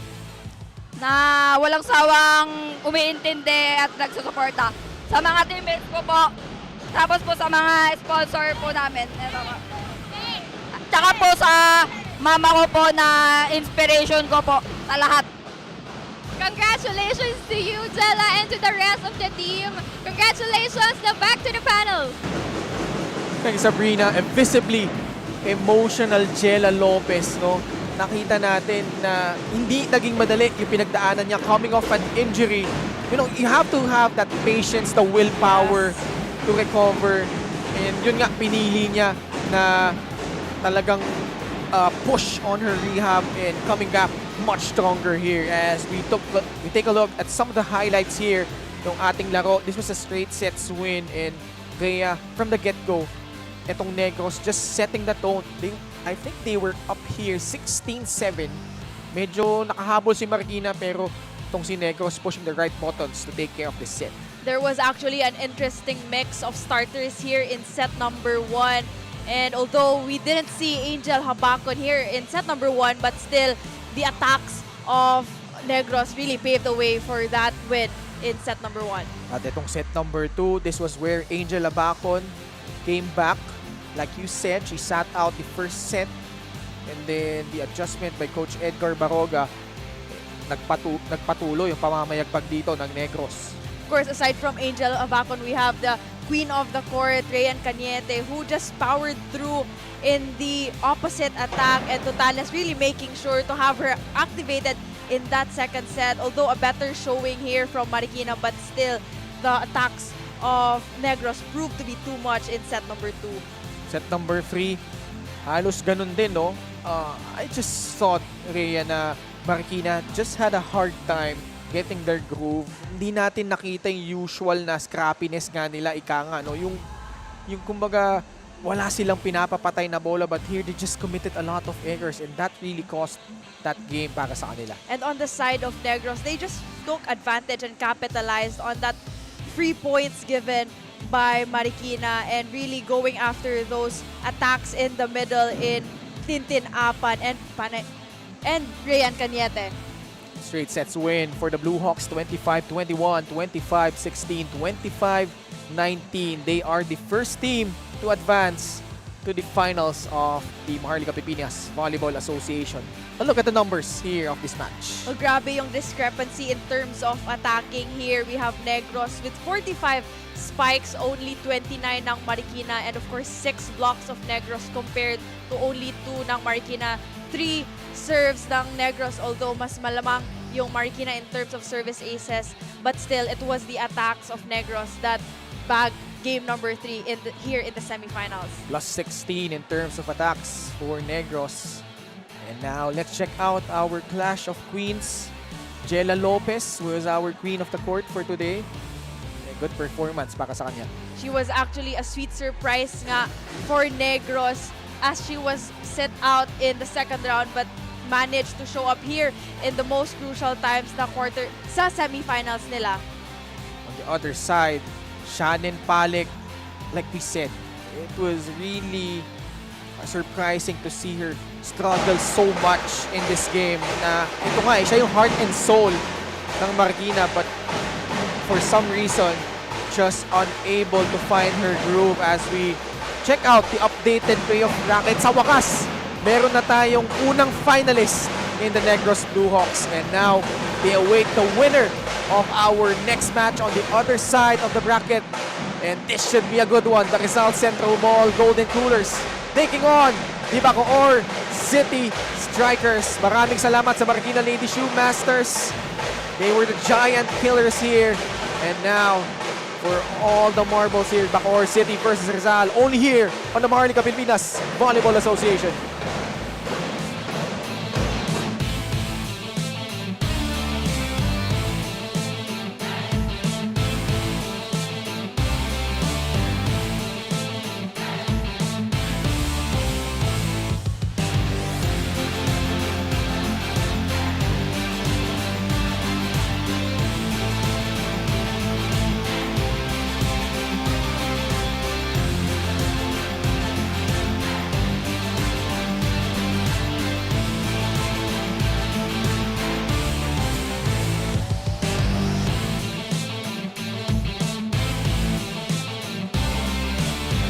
walang sawang umiintindi at nagsusuporta. Sa mga teammates ko po, tapos po sa mga sponsor po namin. Tsaka po sa mama ko po na inspiration ko po sa lahat. Congratulations to you, Jella, and to the rest of the team. Congratulations! Now back to the panel. Kay Sabrina, visibly emotional Jella Lopez, no? Nakita natin na hindi naging madali yung pinagdaanan niya coming off an injury. You know, you have to have that patience, the willpower to recover. And yun nga, pinili niya na talagang push on her rehab and coming back much stronger here as we take a look at some of the highlights here ng ating laro. This was a straight sets win and kaya from the get-go, etong Negros just setting the tone. I think they were up here 16-7. Medyo nakahabol si Marikina pero itong si Negros pushing the right buttons to take care of this set. There was actually an interesting mix of starters here in set number 1. And although we didn't see Angel Habacon here in set number 1, but still the attacks of Negros really paved the way for that win in set number 1. At itong set number 2, this was where Angel Abacon came back. Like you said, she sat out the first set. And then the adjustment by Coach Edgar Baroga, nagpatuloy yung pamamayagbag dito ng Negros. Of course, aside from Angel Abacon, we have the queen of the court, Ryan Cañete, who just powered through in the opposite attack, and Totales really making sure to have her activated in that second set. Although a better showing here from Marikina, but still the attacks of Negros proved to be too much in set number 2. Set number 3, halos ganun din, no? I just thought, Rhea, na Marikina just had a hard time getting their groove. Hindi natin nakita yung usual na scrappiness nga nila, ika nga, no? Yung kumbaga, wala silang pinapapatay na bola, but here they just committed a lot of errors, and that really cost that game para sa kanila. And on the side of Negros, they just took advantage and capitalized on that free points given by Marikina, and really going after those attacks in the middle in Tintin Apan and Ryan Cañete. Straight sets win for the Blue Hawks, 25-21, 25-16, 25-19. They are the first team to advance to the finals of the Maharlika Pilipinas Volleyball Association. A look at the numbers here of this match. Oh, grabe yung discrepancy in terms of attacking here. We have Negros with 45 spikes, only 29 ng Marikina, and of course 6 blocks of Negros compared to only 2 ng Marikina. 3 serves ng Negros, although mas malamang yung Marikina in terms of service aces, but still it was the attacks of Negros that bagged game number 3 here in the semifinals. Plus 16 in terms of attacks for Negros. And now let's check out our Clash of Queens. Jella Lopez, who is our queen of the court for today. A good performance para sa kanya. She was actually a sweet surprise nga for Negros as she was set out in the second round, but managed to show up here in the most crucial times na quarter sa semifinals nila. On the other side, Shannon Palek, like we said, it was really surprising to see her struggle so much in this game. Na ito nga, siya yung heart and soul ng Marikina, but for some reason, just unable to find her groove. As we check out the updated playoff bracket, sa wakas, meron na tayong unang finalist in the Negros Blue Hawks, and now they await the winner of our next match on the other side of the bracket, and this should be a good one. The Rizal Central Mall Golden Coolers taking on the Bacoor City Strikers. Maraming salamat sa Marikina Lady Shoemasters. They were the giant killers here, and now for all the marbles here, Bacoor City versus Rizal, only here on the Maharlika Pilipinas Volleyball Association.